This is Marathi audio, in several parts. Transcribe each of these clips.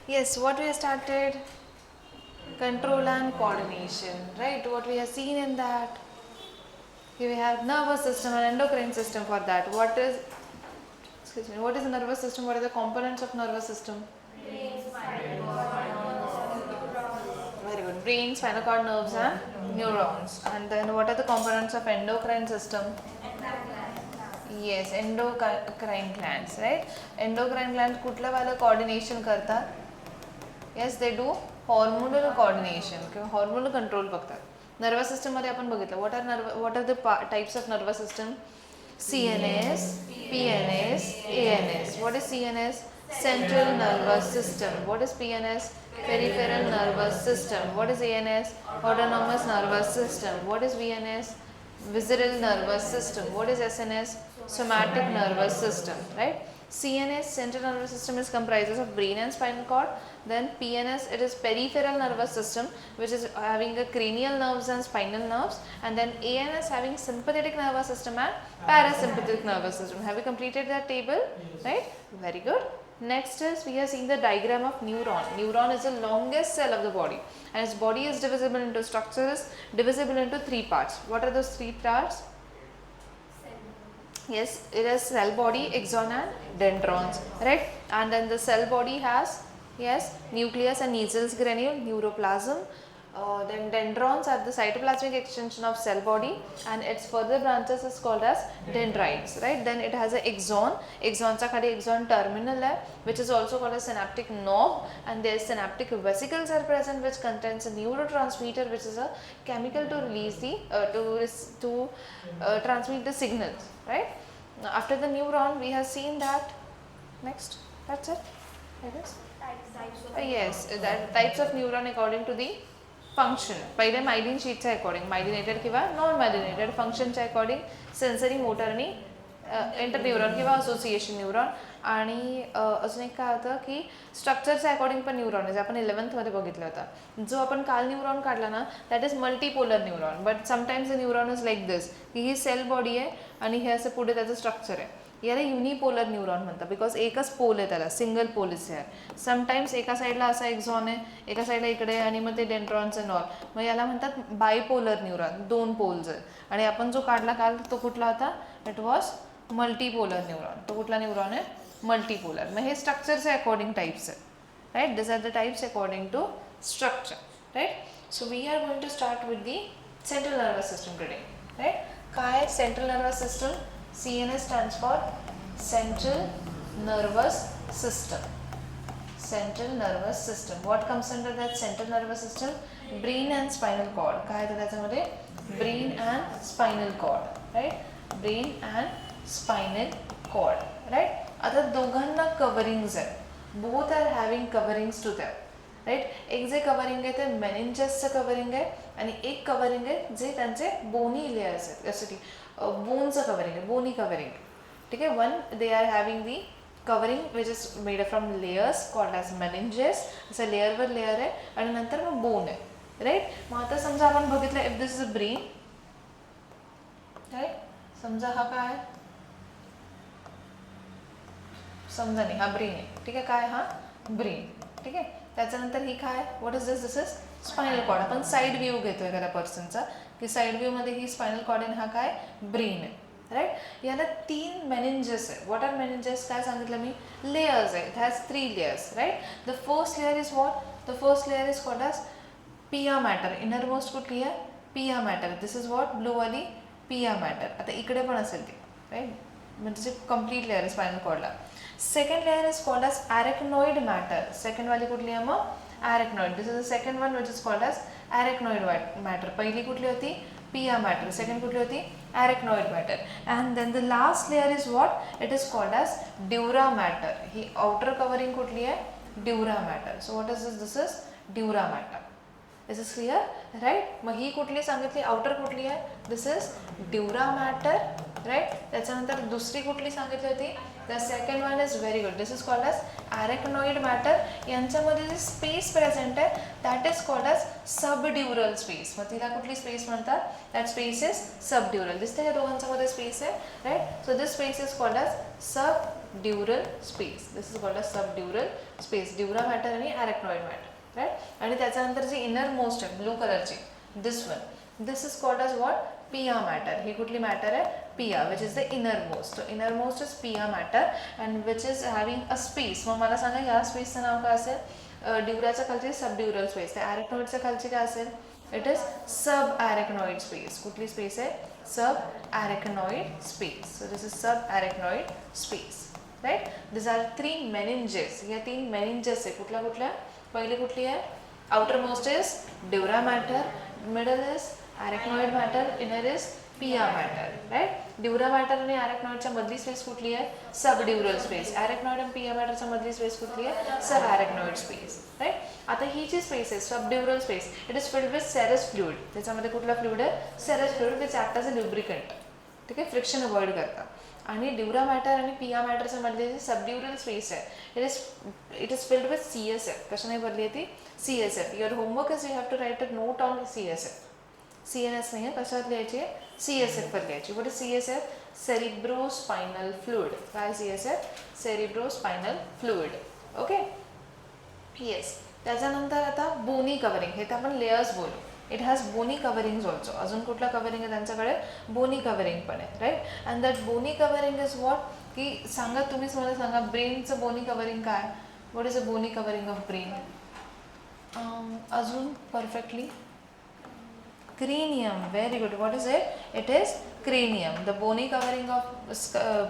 Yes, what we have started, control and coordination, right? What we have seen in that, we have nervous system and endocrine system. For that, excuse me, what is the nervous system? What are the components of nervous system? Very good. Brain, spinal cord, nerves and neurons. And then what are the components of endocrine system? Yes, endocrine glands, right? Endocrine glands कुठलं वालं coordination करतात? Yes, they do hormonal coordination किंवा hormonal control बघतात. Nervous system मध्ये आपण बघितलं. What are the types of nervous system? CNS, PNS, ANS. What is CNS? Central nervous system. What is PNS? Peripheral nervous system. What is ANS? Autonomous nervous system. What is VNS? Visceral nervous system. What is SNS? Somatic nervous system, right? CNS, central nervous system, is comprises of brain and spinal cord. Then PNS, it is peripheral nervous system, which is having a cranial nerves and spinal nerves. And then ANS having sympathetic nervous system and parasympathetic nervous system. Have you completed that table? Right? Very good. Next is, we are seeing the diagram of neuron. Neuron is the longest cell of the body, and its body is divisible into structures, divisible into three parts. What are those three parts? Yes, it is cell body, axon and dendrons, right? And then the cell body has, yes, nucleus and Nissl granule, neuroplasm. Then dendrons are the cytoplasmic extension of cell body, and its further branches is called as dendrites, right? Then it has an axon. Axonचा खाली axon terminal है, which is also called as synaptic knob, and there is synaptic vesicles are present, which contains a neurotransmitter, which is a chemical to release the transmit the signals, right? Now, after the neuron, we have seen that. Next, that's it. It is. Yes, that types of neuron according to the function. पहिले मायलिन शीटच्या अकॉर्डिंग, मायलिनेटेड किंवा नॉन मायलिनेटेड फंक्शनच्या अकॉर्डिंग सेन्सरी मोटर आणि इंटरन्यूरॉन किंवा असोसिएशन न्यूरॉन. आणि अजून एक काय होतं की स्ट्रक्चरच्या अकॉर्डिंग पण न्यूरॉन आहे, जे आपण 11th मध्ये बघितलं होतं. जो आपण काल न्यूरॉन काढला ना, that is multipolar neuron. But sometimes the neuron is like this, की ही सेल बॉडी आहे आणि हे असं पुढे त्याचं स्ट्रक्चर आहे. याला युनिपोलर न्यूरॉन म्हणतात, बिकॉज एकच पोल आहे, त्याला सिंगल पोल इज आहे. समटाइम्स एका साईडला असा एक्झॉन आहे, एका साईडला इकडे, आणि मग ते डेंड्रॉन्स अँड ऑल, मग याला म्हणतात बायपोलर न्यूरॉन, दोन पोल्स आहेत. आणि आपण जो काढला काल तो कुठला होता? It was multipolar neuron. तो कुठला न्यूरॉन आहे? मल्टीपोलर. मग हे स्ट्रक्चरचे अकॉर्डिंग टाइप्स आहेत, right? This are the types according to structure, right? So we are going to start with the central nervous system today, right? काय central nervous system? CNS stands for Central Nervous System. Central Nervous System. What comes under that Central Nervous System? Brain and spinal cord. काय येतं त्याच्यामध्ये? Brain and spinal cord, right? Brain and spinal cord, right? आता दोघांना कव्हरिंग्स आहेत. Both are having coverings to them, right? एक जे कव्हरिंग आहे ते मेनिंजसचं कव्हरिंग आहे, आणि एक कव्हरिंग आहे जे त्यांचे बोनी लेयर्स आहेत, जसं की बोनचं कव्हरिंग आहे, बोनी कव्हरिंग, ठीक आहे. One, they are having the covering which is made from layers called as meninges. असं लेअरवर लेअर आहे, आणि नंतर मग बोन आहे, राईट? मग आता समजा आपण बघितलं, if this is a brain, right? समजा हा काय आहे? समजा नाही, हा ब्रेन आहे, ठीक आहे. काय? हा ब्रेन, ठीक आहे. त्याच्यानंतर ही काय? What is this? This is spinal cord. आपण साईड व्ह्यू घेतो एखाद्या पर्सनचा, की साईड व्ह्यूमध्ये ही स्पायनल कॉर्ड आहे, हा काय? ब्रेन आहे, राईट? याला 3 मेनिंजेस आहे. What are meninges? काय सांगितलं मी? लेयर्स आहे. It has 3 layers, right? The first layer is what? The first layer is called as pia mater. Innermost कुठली आहे? Pia mater. This is what? ब्लूवाली पिया मॅटर. आता इकडे पण असेल ती, राईट? म्हणजे कंप्लीट लेयर आहे स्पायनल कॉर्डला. Second layer is called as arachnoid mater. Second वाली कुठली आहे मग? Arachnoid. This is the second one which is called as arachnoid mater. पहिली कुठली होती? Pia mater. सेकंड कुठली होती? Arachnoid mater. And then the last layer is what? It is called as dura mater. ही आउटर कव्हरिंग कुठली आहे? Dura mater. So what is this? This is dura mater. This is clear, right? मग ही कुठली सांगितली? आउटर कुठली आहे? This is dura mater, right? त्याच्यानंतर दुसरी कुठली सांगितली होती? The second one is very good. This is called as arachnoid mater. यांच्यामध्ये जी स्पेस प्रेझेंट आहे that is called as subdural space. मग तिला कुठली स्पेस म्हणतात? That space is subdural. दिसते या दोघांच्या मध्ये स्पेस आहे, right? So this space is called as sub subdural space. This is called as subdural space. Dura matter आणि arachnoid matter, right? आणि त्याच्यानंतर जी innermost आहे blue color ची, this one, this is called as what? Pia matter. ही कुठली matter आहे? Pia, which is the innermost. So innermost is Pia matter and which is having a space. मग मला सांगा या space चं नाव काय असेल? ड्युराच्या खालची सबड्युरल स्पेस. त्या arachnoidच्या खालची काय असेल? It is subarachnoid space. कुठली space आहे? Subarachnoid space. So this is subarachnoid space, right? These are three meninges. या तीन meninges आहे. कुठल्या कुठल्या? पहिली कुठली आहे? Outermost is dura matter, middle is arachnoid matter, inner is Pia matter, right? Dura matter आणि arachnoid च्या मधली स्पेस कुठली आहे? Subdural space. Arachnoid आणि Pia matter च्या मधली स्पेस कुठली आहे? Subarachnoid space, right? आता ही जी स्पेस आहे subdural space, it is filled with serous fluid. त्याच्यामध्ये कुठला फ्लुइड आहे? Serous fluid which act as a lubricant. ठीक आहे, फ्रिक्शन अवॉइड करता. आणि ड्युरा मॅटर आणि पिया मॅटरच्या मधली जी सबड्युरल स्पेस आहे it is filled with CSF. कशाने भरली आहे ती? CSF. Your homework is you have to write a note on CSF. CNS नाही आहे, कशात लिहायची आहे? CSF वर लिहायची. What is CSF? Cerebrospinal fluid. काय CSF? Cerebrospinal fluid. Okay, yes. त्याच्यानंतर आता बोनी कवरिंग, हे तर आपण लेयर्स बोलू. It has bony coverings also. अजून कुठला कवरिंग आहे त्यांच्याकडे? बोनी कवरिंग पण आहे, right? And that bony covering is what? की सांगा तुम्हीच मला सांगा, ब्रेनचं बोनी कवरिंग काय? What is a bony covering of brain? अजून perfectly? Cranium, very good. What is it? It is cranium. The bony covering of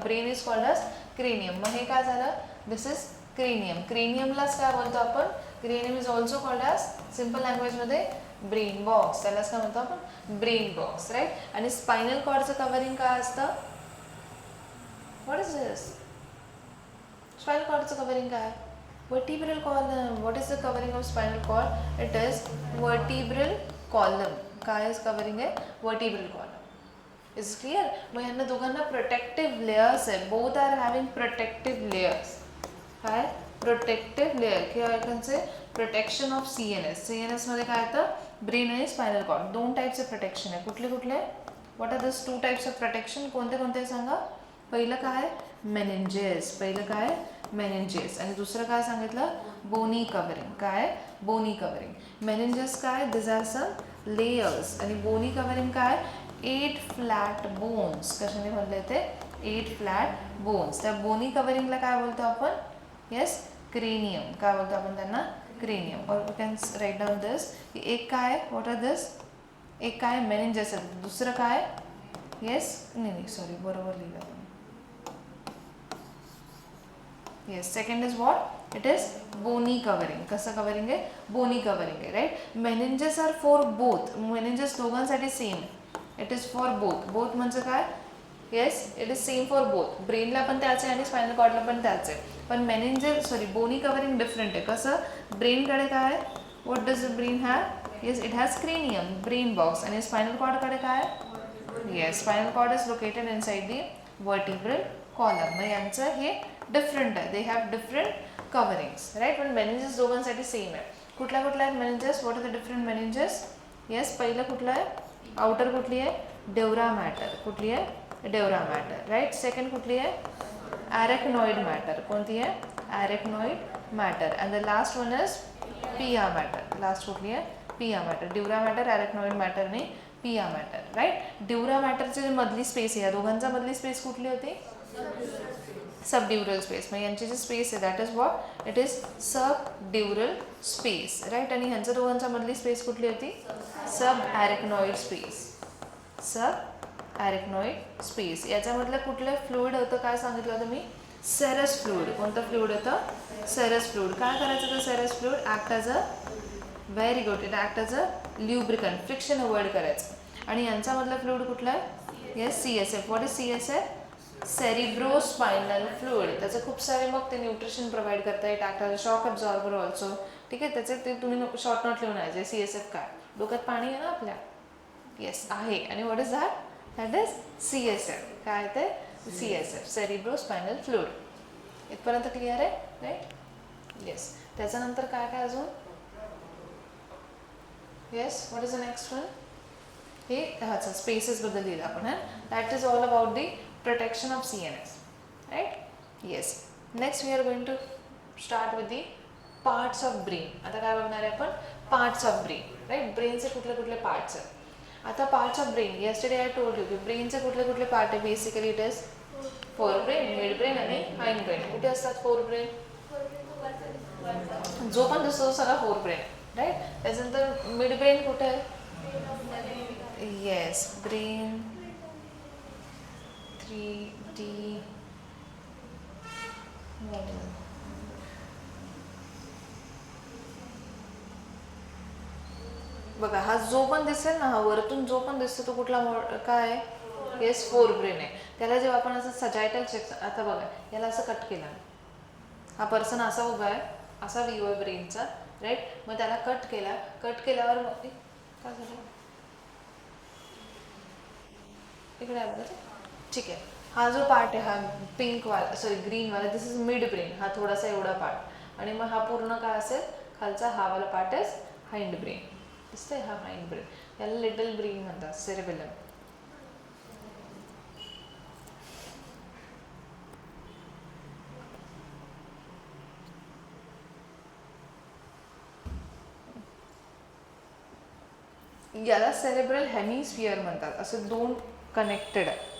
brain is called as cranium. मग हे काय झालं? This is cranium. Craniumलाच काय बोलतो आपण? Cranium is also called as simple language मध्ये brain box. त्यालाच काय म्हणतो आपण? Brain box, right? आणि spinal cordचं covering काय असतं? What is this? Spinal cordचं covering काय? Vertebral column. What is the covering of spinal cord? It is vertebral column. काय कवरिंग आहे? Vertebral column. Is clear? मग यांना दोघांना प्रोटेक्टिव्ह लेयर्स आहे. Both are having protective layers. काय? प्रोटेक्टिव्ह लेयर किंवा एकांचे प्रोटेक्शन ऑफ CNS. CNS मध्ये काय येतं? ब्रेन आणि स्पायनल कॉर्ड. दोन टाईपचे प्रोटेक्शन आहे. कुठले कुठले? What are this two types of protection? कोणते कोणते सांगा? पहिलं काय? मेनिंजेस. पहिलं काय? मेनिंजेस. आणि दुसरं काय सांगितलं? बोनी कवरिंग. काय? बोनी कवरिंग. मेनिंजेस काय? दिस आर सम लेयर्स. आणि बोनी कवरिंग काय? 8 फ्लॅट बोन्स. कशाने बनले ते? 8 फ्लॅट बोन्स. त्या बोनी कवरिंगला काय बोलतो आपण? Yes, cranium. काय बोलतो आपण त्यांना? क्रेनियम. और यू कॅन राईट डाऊन दिस. एक काय? व्हॉट आर दिस? एक काय? मेनिंजेस. दुसरं काय? येस, नाही सॉरी, बरोबर लिहिलं. Yes, second is what? It is bony covering. कसं कवरिंग आहे? बोनी कवरिंग आहे, right? Meninges are for both. Meninges दोघांसाठी same. It is for both. Both म्हणजे काय? Yes, it is same for both. ब्रेनला पण त्याच आहे आणि स्पायनल कॉर्डला पण त्याच आहे. पण मेनिंजेस बोनी कवरिंग डिफरंट आहे. कसं? ब्रेनकडे काय आहे? What does the brain have? Yes, it has cranium, brain box. आणि स्पायनल कॉर्डकडे काय? Yes, spinal cord is located inside the vertebral column. मग यांचं हे डिफरंट आहे. They have different coverings, right? पण मेनिंजेस दोघांसाठी सेम आहे. कुठल्या कुठल्या आहेत meninges? What are the different meninges? Yes, पहिलं कुठलं आहे? आउटर कुठली आहे? Dura mater. कुठली आहे? Dura mater, right? सेकंड कुठली आहे? arachnoid matter. कोणती आहे? arachnoid matter. And the last one is पिया मॅटर. लास्ट कुठली आहे? Pia matter. ड्युरा matter, arachnoid matter आणि पिया मॅटर, राईट? ड्युरा मॅटरची जी मधली स्पेस आहे, या दोघांचा मधली स्पेस कुठली होती? Subdural space. मग यांची जी स्पेस आहे that is what? It is subdural space, right? आणि ह्यांच्या दोघांच्या मधली स्पेस कुठली होती? Sub arachnoid space. Sub arachnoid space. याच्यामधलं कुठलं फ्लुइड होतं? काय सांगितलं होतं मी? सेरस फ्लुइड. कोणतं फ्लुइड होतं? Serous fluid. काय करायचं तर serous fluid? Act as a, very good, it act as a lubricant, friction avoid करायचं. आणि यांच्यामधलं फ्लुइड कुठलं आहे? Yes, CSF. What is CSF? Cerebrospinal fluid. त्याचे खूप सारे मग ते न्यूट्रिशन प्रोव्हाइड करता येत. Act as a shock absorber also. ठीक आहे, त्याचे ते तुम्ही शॉर्ट नोट लिहून आहे. CSF काय? डोक्यात पाणी आहे ना आपल्या? येस, आहे. आणि what is that? That is CSF. काय ते? CSF, cerebrospinal fluid. इथपर्यंत क्लिअर आहे, राईट? येस. त्याच्यानंतर काय काय अजून? Yes, what is the next one? हे अच्छा, स्पेसेस बद्दल लिहिलं आपण. That is all about the protection of CNS, right? Yes. Next we are going to start with the parts of brain. आता काय बघणार आहे आपण? Parts of brain, right. ब्रेनचे कुठले कुठले पार्ट्स आहेत. आता parts of brain, yesterday I told you की ब्रेनचे कुठले कुठले पार्ट आहे. Basically it is forebrain, mid brain आणि हाइंड ब्रेन. कुठे असतात फोर ब्रेन? जो पण दिसतो सगळा फोर ब्रेन, राईट. त्याच्यानंतर मिड ब्रेन कुठे आहे? येस, ब्रेन 3D बघा. हा जो पण दिसेल ना, हा वरतून जो पण दिसतो तो कुठला काय आहे? येस, फोर ब्रेन आहे. त्याला जेव्हा आपण असं सजायटल चेक, आता बघा याला असं कट केलं, हा पर्सन असा उभा आहे, असा व्ह्यू आहे ब्रेनचा, राईट. मग त्याला कट केला, कट केल्यावर मग काय झालं इकडे आहे बघा. ठीक आहे. हा जो पार्ट आहे, हा पिंक वाला, सॉरी ग्रीन वाला, दिस इज मिड ब्रेन. हा थोडासा एवढा पार्ट. आणि मग हा पूर्ण काय असेल खालचा, हा वाला पार्ट इज हाइंड ब्रेन. दिसतंय? हा हाइंड ब्रेन. याला लिटल ब्रेन म्हणतात, सेरेबेलम. याला सेरेब्रल हेमिस्फियर म्हणतात. असे दोन कनेक्टेड आहे.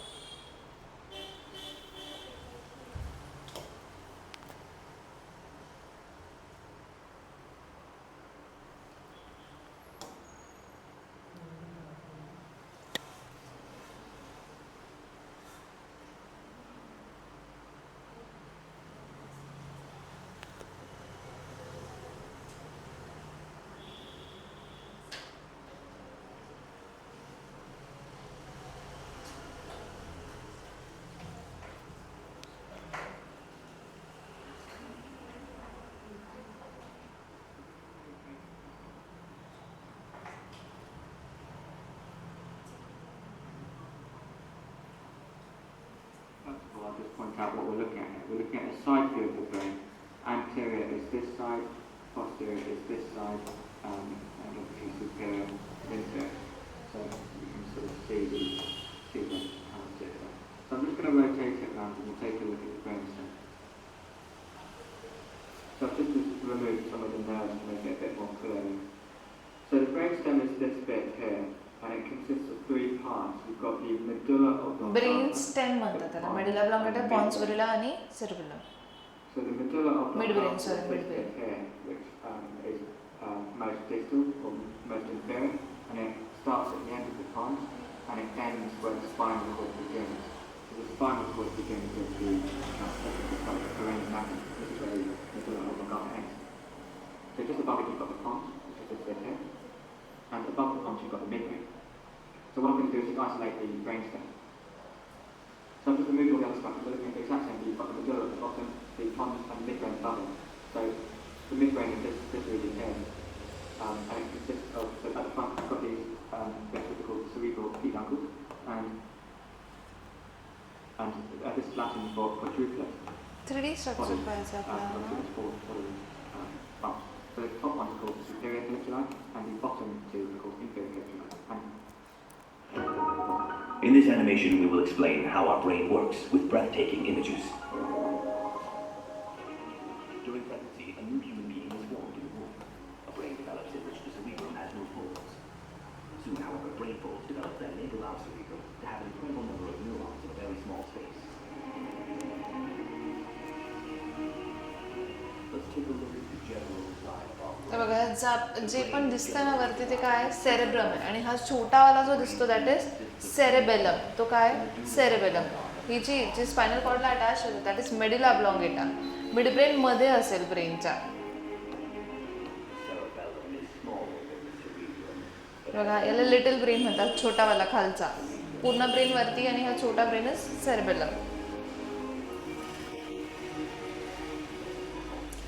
I'll just point out what we're looking at here. We're looking at the side view of the brain. Anterior is this side, posterior is this side, and obviously superior is inferior. So you can sort of see the how it's different. So I'm just going to rotate it around and we'll take a look at the brainstem. So I've just removed some of the nerves to make it a bit more clear. So the brainstem is this bit here. And it consists of three parts. We've got the medulla oblongata. Brain stem म्हणतात त्याला. मेडुला ऑब्लॉंगेटा, पॉन्स विरला आणि cerebellum. So the medulla oblongata Mid brain, sorry, is mid this bit here, which is most distal or most inferior, and it starts at the end of the pons, and it ends where the spinal cord begins. So the spinal cord begins with the carene magnum. This is where the medulla oblongata ends. So just above it you've got the pons, which is this bit here. And above the pons you've got the midbrain. So what I'm going to do is isolate the brainstem. So I've just removed all the other stuff. We're looking at the exact same view. You've got the medulla at the bottom, the pons and the midbrain above it. So the midbrain is this region here. And it consists of, so at the front you've got these bits which are called cerebral peduncles. And this is Latin for quadruplet. 3D structure पाहिजे आपल्याला. So the top one is called superior capituli, and the bottom two are called inferior capituli. In this animation, we will explain how our brain works with breathtaking images. During pregnancy, a new human being is formed in the womb. A brain develops in which the cerebrum has no folds. Soon, however, brain folds develop that enable our cerebrum to have an incredible number of neurons in a very small space. Let's take a look at the general design of बघा जे पण दिसतंय ना वरती ते काय सेरेब्रम आहे. आणि हा छोटावाला जो दिसतो दॅट इज सेरेबेलम. तो काय सेरेबेलम. ही जी स्पायनल कॉर्डला अटॅच होते that is medulla oblongata. Midbrain मध्ये असेल ब्रेनच्या. बघा याला लिटल ब्रेन म्हणतात, छोटावाला खालचा. पूर्ण ब्रेन वरती आणि हा छोटा ब्रेन इज सेरेबेलम.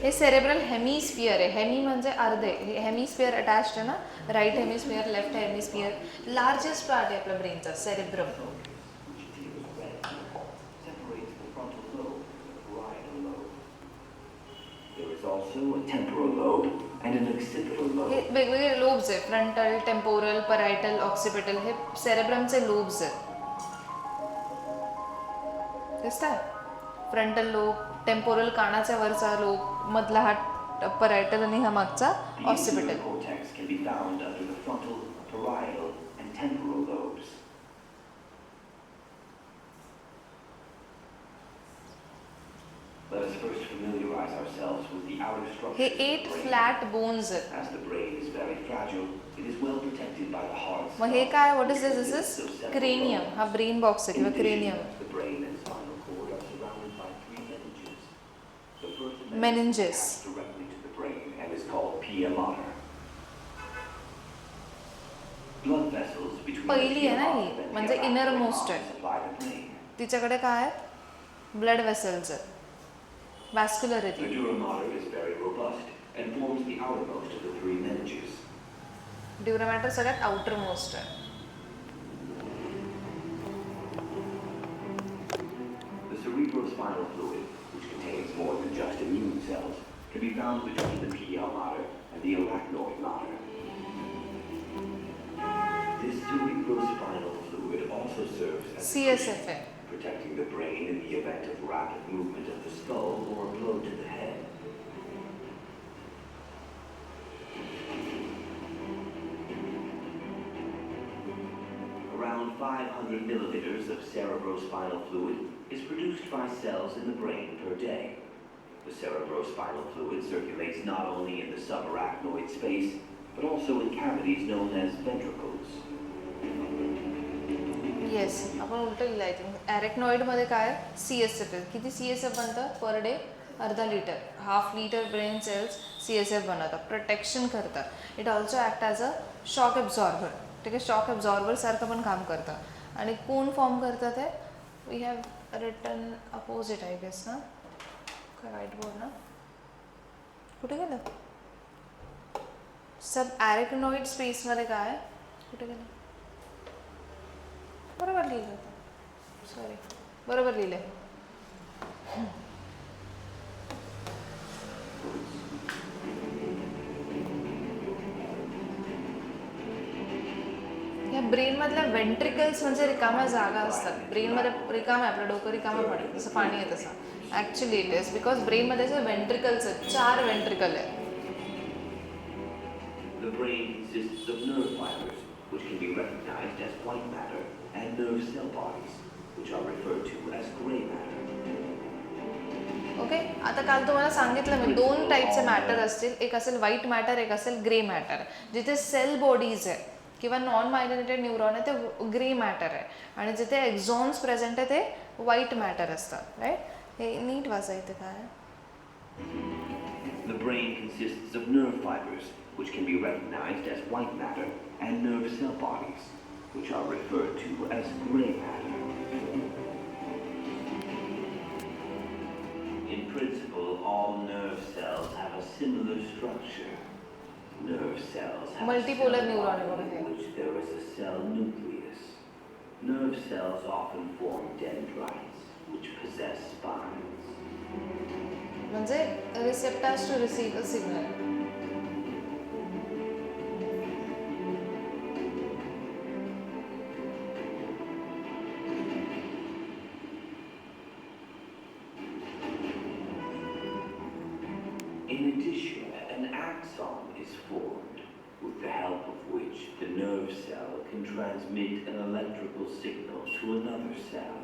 हे सेरेब्रल हेमिस्फियर आहे. हेमी म्हणजे अर्धे. हेमिस्फियर अटॅच्ड आहे ना, right hemisphere, left hemisphere. Largest part आहे आपल्या ब्रेनचा सेरेब्रम. हे वेगवेगळे लोब्स आहे. Frontal, temporal, parietal, occipital. हे सेरेब्रमचे लोब्स आहेत. दिसतात. फ्रंटल लोब, टेम्पोरल कानाच्या वरचा लोब, मधला हा परायटल आणि हा मागचा The inferior occipital. cortex can be found under the frontal, parietal, and temporal lobes. Let us first familiarize ourselves with the outer हे structures of the 8 brain. Flat bones आहेत. As the brain is very fragile, it is well protected by the hard मग हे skull, काय, what is which this? consists this of is several cranium. bones. हा ब्रेन बॉक्स आहे In किंवा addition, cranium. the brain and spinal cord are surrounded by 3 meninges. The first Meninges. attaches directly to the brain and is called pia mater. Blood vessels between the पहिली pia आहे ना mater ही, and म्हणजे pia mater innermost आहे. supply the brain. तिच्याकडे काय आहे? ब्लड वेसल्स आहेत. वॅस्क्युलर आहे The ती. dura mater is very robust and forms the outermost of the 3 meninges. ड्युरा matter सगळ्यात आउटर मोस्ट आहे. The cerebrospinal fluid, which contains more than just immune cells, can be found between the pia mater and the arachnoid mater. This cerebrospinal fluid also serves as a CSF cushion, आहे. protecting the brain in the event of rapid movement of the skull or a blow to the head. Around 500 milliliters of cerebrospinal fluid is produced by cells in the brain per day. The cerebrospinal fluid circulates not only in the subarachnoid space, but also in cavities known as ventricles. Yes, आपण उलट लिहिलं आय थिंक. ॲरेक्नॉइडमध्ये काय, CSF आहे. किती CSF बनतं पर डे? अर्धा litre. Half litre brain cells CSF बनवतात, प्रोटेक्शन करतात. It also act as a shock absorber. ठीक आहे, शॉक ॲब्झॉर्बर सारखं पण काम करतं. आणि कोण फॉर्म करतात हे? We have written opposite I guess ना, काय व्हाईट बोर्ड ना, कुठे गेलं? सब ॲरेक्नॉइड स्पेसमध्ये काय, कुठे गेलं? बरोबर लिहिलं होतं, सॉरी, बरोबर लिहिलं आहे. या ब्रेनमधल्या वेंट्रिकल्स म्हणजे रिकाम्या जागा असतात. ब्रेनमध्ये रिकाम आहे, आपलं डोकं रिकामं पडेल, जसं पाणी आहे तसं. ॲक्च्युली इट इज बिकॉज ब्रेनमध्ये जे वेंट्रिकल्स आहेत, 4 वेंट्रिकल आहेत. The brain consists of nerve fibers, which can be recognized as white matter, and nerve cell bodies, which are referred to as gray matter. Okay, आता काल तुम्हाला सांगितलं मी 2 टाईपचे मॅटर असतील. एक असेल व्हाईट मॅटर, एक असेल ग्रे मॅटर. जिथे सेल बॉडीज आहे किंवा नॉन मायलिनेटेड न्यूरॉन आहे ते ग्रे मॅटर आहे, आणि जिथे एक्झॉन्स प्रेझेंट आहे ते व्हाईट मॅटर असतात. राईट, हे नीट वाचायचं काय. The brain consists of nerve fibers, which can be recognized as white matter, and nerve cell bodies, which are referred to as gray matter. In principle, all nerve cells have a similar structure. Nerve cells have Multipolar a cell neuron body है। in which there is a cell nucleus. Nerve cells often form dendrites, which possess spines. म्हणजे receptors to receive a signal. In addition, an axon is formed, with the help of which the nerve cell can transmit an electrical signal to another cell.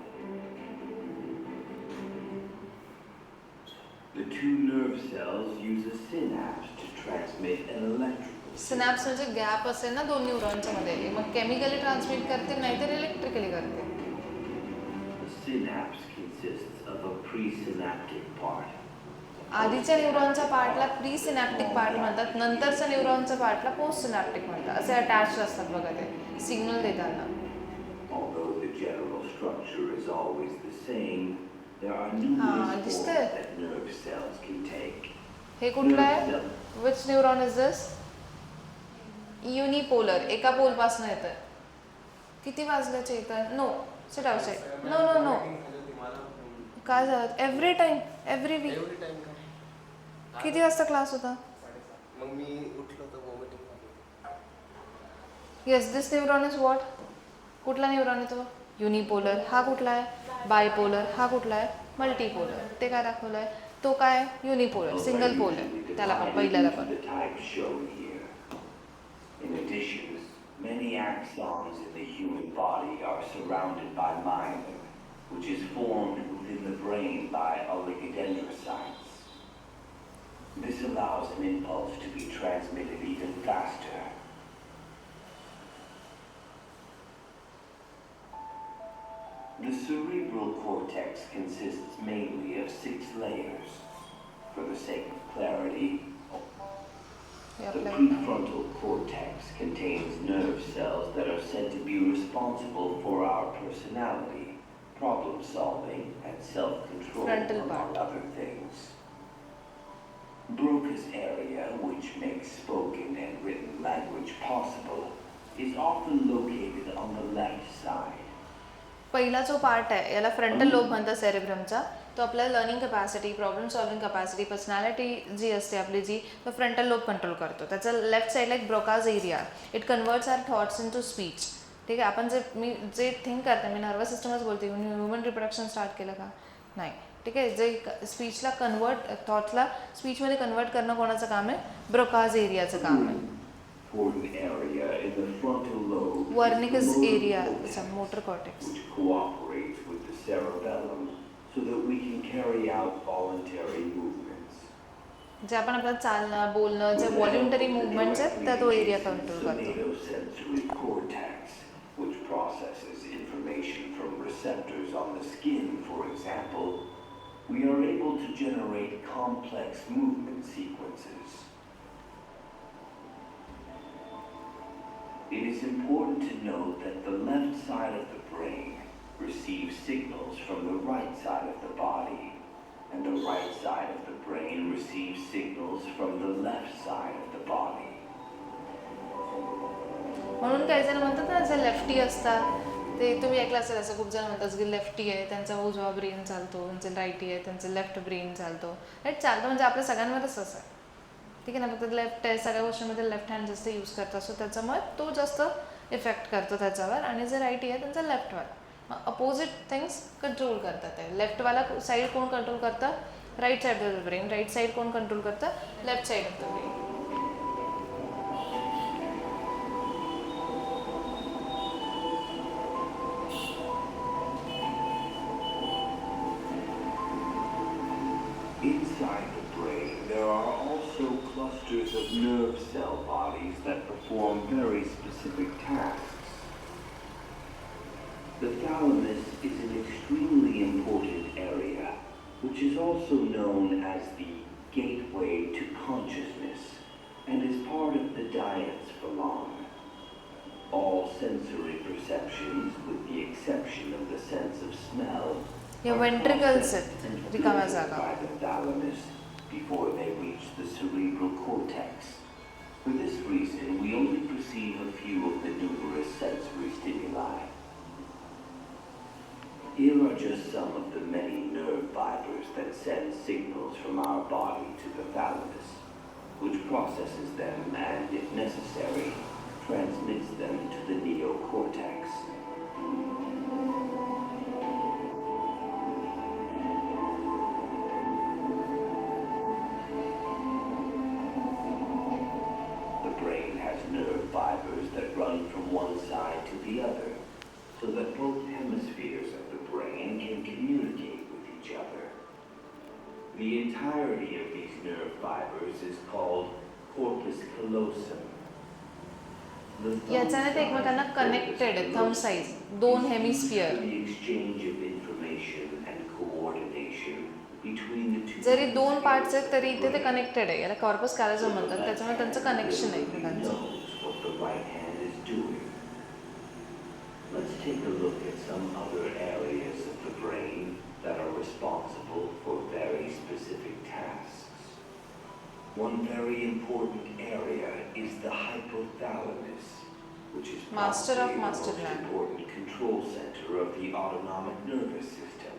The two nerve cells use a synapse to transmit an electrical synapse म्हणजे गॅप असेल ना 2 न्यूरॉनच्या मध्ये, मग केमिकली ट्रान्समिट करते नाहीतर इलेक्ट्रिकली करते. The synapse consists of a presynaptic part. आधीच्या न्यूरॉनच्या पार्टला प्री सिनॅप्टिक पार्ट म्हणतात, नंतरच्या न्यूरॉनच्या पार्टला पोस्ट सिनॅप्टिक म्हणतात. असे अटॅच असतात बघा ते सिग्नल देताना. Although the general structure is always the same, there are numerous दिसतंय. forms that nerve cells can take. हे कुठलं Nerve आहे? cell- which neuron is this? Unipolar, एका पोलपासून येतं. किती वाजल्याचे येतात? No, sit outside. No no no, काय झालं? Every time, every week. किती वाजता क्लास होता? मग मी उठलो तर वॉमिटिंग झाली. Yes, this neuron is what? कुठला न्यूरॉन आहे तो? युनिपोलर. हा कुठला आहे? बायपोलर. हा कुठला आहे? मल्टीपोलर. ते काय दाखवलं आहे, तो काय युनिपोलर, सिंगल पोलर. त्याला पण पहिल्याला पण. The type shown here. In addition, many axons in the human body are surrounded by myelin, which is formed within the brain by oligodendrocytes. This allows an impulse to be transmitted even faster. The cerebral cortex consists mainly of 6 layers. For the sake of clarity, the prefrontal cortex contains nerve cells that are said to be responsible for our personality, problem solving, and self-control, Frontal among part. other things. Broca's area, which makes spoken and written language possible, is often located on the left side. पहिला जो पार्ट आहे याला फ्रंटल लोब म्हणतात सेरेब्रमचा. तो आपल्या learning capacity, problem solving capacity, personality जी असते आपली जी, तो फ्रंटल लोब कंट्रोल करतो. त्याचा लेफ्ट साईडला एक Broca's area, it converts our thoughts into speech. ठीक आहे, आपण मी जे थिंक करते, मी नर्वस सिस्टमच बोलते. ह्युमन रिप्रोडक्शन स्टार्ट केलं का नाही. ठीक आहे, जे स्पीचला कन्वर्ट, थॉट्सला स्पीचमध्ये कन्वर्ट करणं कोणाचं काम आहे, ब्रोकाज एरियाचं काम आहे. Area in the frontal lobe, वर्निकस motor area, cortex, motor cortex. which cooperates with the cerebellum so that we can carry out voluntary movements. जे आपण आपलं चालणं, बोलणं, जे व्हॉल्युंटरी मुवमेंट्स आहेत त्या तो एरिया कंट्रोल करतो. Somatosensory cortex, which processes information from receptors on the skin, for example, we are able to generate complex movement sequences. It is important to note that the left side of the brain receives signals from the right side of the body, and the right side of the brain receives signals from the left side of the body. म्हणून काही जण म्हणतात ना, जे लेफ्टी असतात ते तुम्ही ऐकलं असेल, असं खूप जण म्हणतात की लेफ्टी आहे त्यांचा उजवा ब्रेन चालतो, त्यांचे राईटी आहे त्यांचं लेफ्ट ब्रेन चालतो. राईट, चालतं म्हणजे आपल्या सगळ्यांवरच असं आहे. ठीक आहे ना, फक्त लेफ्ट आहे, सगळ्या गोष्टींमध्ये लेफ्ट हँड जास्त यूज करतात, सो त्याच्यामुळे तो जास्त इफेक्ट करतो त्याच्यावर. आणि जे राईटी आहे त्यांचा लेफ्टवाला अपोजिट थिंग्स कंट्रोल करतात. आहे लेफ्टवाला साईड कोण कंट्रोल करतं, right side of the brain. Right side कोण कंट्रोल करतं, left side of the brain. Inside the brain, there are also clusters of nerve cell bodies that perform very specific tasks. The thalamus is an extremely important area, which is also known as the gateway to consciousness and is part of the diaphragm. All sensory perceptions, with the exception of the sense of smell, या ventricles आहेत रिकाम्या जागा. by the thalamus before they reach the cerebral cortex. For this reason, we only perceive a few of the numerous sensory stimuli. Here are just some of the many nerve fibers that send signals from our body to the thalamus, which processes them and, if necessary, transmits them to the neocortex. Fibers that run from one side to the other, so that both hemispheres of the brain can communicate with each other. The entirety of these nerve fibers is called corpus callosum. याच्याने ते एकमेकांना कनेक्टेड आहे, थंब साईज, दोन hemisphere. The exchange of information and coordination between the two. जरी दोन पार्ट्स आहेत तरी इथे ते कनेक्टेड आहे. याला कॉर्पस कॅलोसम म्हणतात, त्याच्यामुळे त्यांचं कनेक्शन आहे एकमेकांचं. What the right hand is doing. Let's take a look at some other areas of the brain that are responsible for very specific tasks. One very important area is the hypothalamus, which is Master of probably the master most gland. important control center of the autonomic nervous system.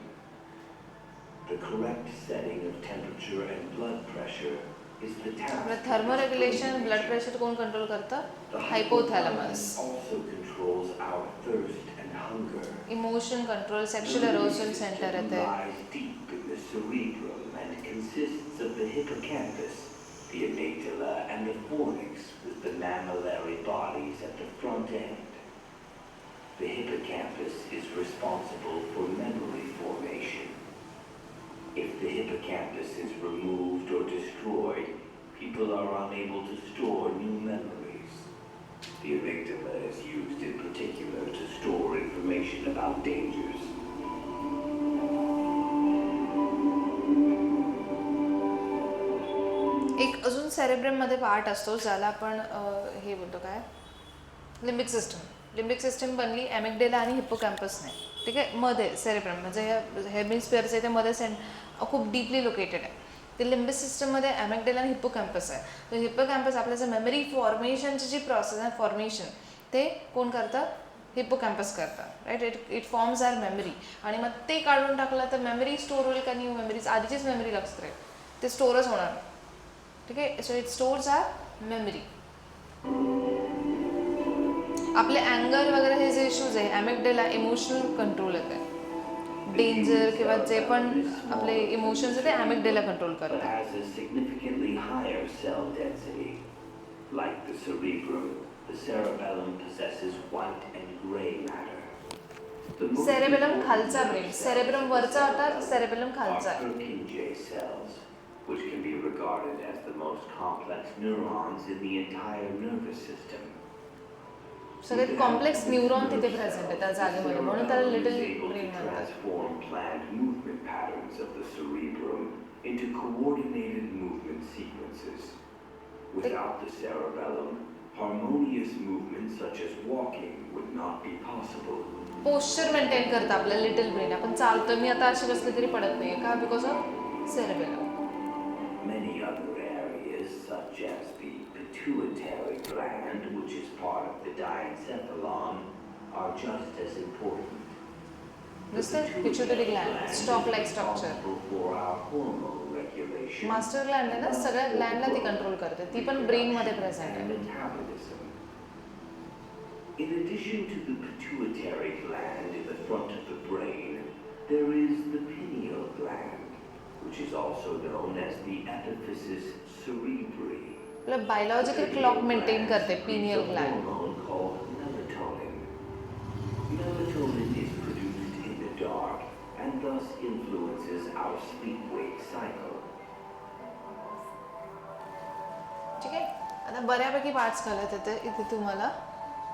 The correct setting of temperature and blood pressure is the task. Thermoregulation, blood pressure कोण कंट्रोल करतं, hypothalamus. Also controls our thirst and hunger. Emotion control, sexual arousal centre येते. Lies deep cerebrum and consists of the hippocampus, the amygdala, and the fornix with the mammillary bodies at the front end. The hippocampus is responsible for memory formation. If the hippocampus is removed or destroyed, people are unable to store new memories. The amygdala is used in particular to store information about dangers. एक अजून सेरेब्रममध्ये पार्ट असतो ज्याला आपण हे बोलतो काय लिम्बिक सिस्टम. लिम्बिक सिस्टम बनली ॲमिग्डेला आणि हिप्पोकॅम्पसने, ठीक आहे. मध्ये सेरेब्रम म्हणजे हेमिस्फिअरचे ते मध्ये खूप डीपली लोकेटेड आहे. ते लिम्बिक सिस्टममध्ये ॲमिग्डेला आणि हिप्पोकॅम्पस आहे. तर हिप्पोकॅम्पस आपल्याचं मेमरी फॉर्मेशनची जी प्रोसेस आहे फॉर्मेशन ते कोण करतं? हिप्पोकॅम्पस करतं, right. It forms our memory. आणि मग ते काढून टाकलं तर मेमरी स्टोर होईल का न्यू मेमरीज? आधीचीच मेमरी लक्षात राहील, ते स्टोरच होणार, ठीक आहे. So it stores our memory. आपले अँगर वगैरे हे जे इश्यूज आहे ॲमिग्डेला इमोशनल कंट्रोल येते. डेंजर किंवा जे पण आपले इमोशन्स ते ॲमिग्डेला कंट्रोल But करतात. has a significantly higher cell density. Like the cerebrum, the cerebellum possesses white and gray matter. The most cerebellum important खालचा ब्रेन, cells सेरेब्रम वरचा होता, सेरेबेलम are खालचा आहे. Purkinje cells, which can be regarded as the most complex neurons in the entire nervous system. सगळ्यात कॉम्प्लेक्स न्यूरॉन तिथे प्रेझेंट आहे त्या जागेमध्ये, म्हणून त्याला लिटल able ब्रेन to म्हणतात. transform planned movement patterns of the cerebrum into coordinated movement sequences. Without the cerebellum, harmonious movements such as walking would not be possible. Posture maintain करतं आपलं लिटल ब्रेन. आपण चालतोय, मी आता अशी बसली तरी पडत नाही का? Because of cerebellum. Many other areas, such as the pituitary gland, which is part of the diencephalon, are just as important. दिसतं pituitary Gland, stock like structure. responsible for our hormone regulation master Gland आहे ना, सगळ्या ग्लँडला ती कंट्रोल करते. ती पण ब्रेनमध्ये प्रेझेंट and आहे. metabolism. In addition to the pituitary gland in the front of the brain, there is the pineal gland, which is also known as the epiphysis cerebri. आपलं बायोलॉजिकल क्लॉक मेंटेन करते pineal It's a Gland. hormone called melatonin. Melatonin is produced in the dark and thus influences our sleep-wake cycle. ठीक आहे. आता बऱ्यापैकी पार्ट्स कळत येते इथे तुम्हाला,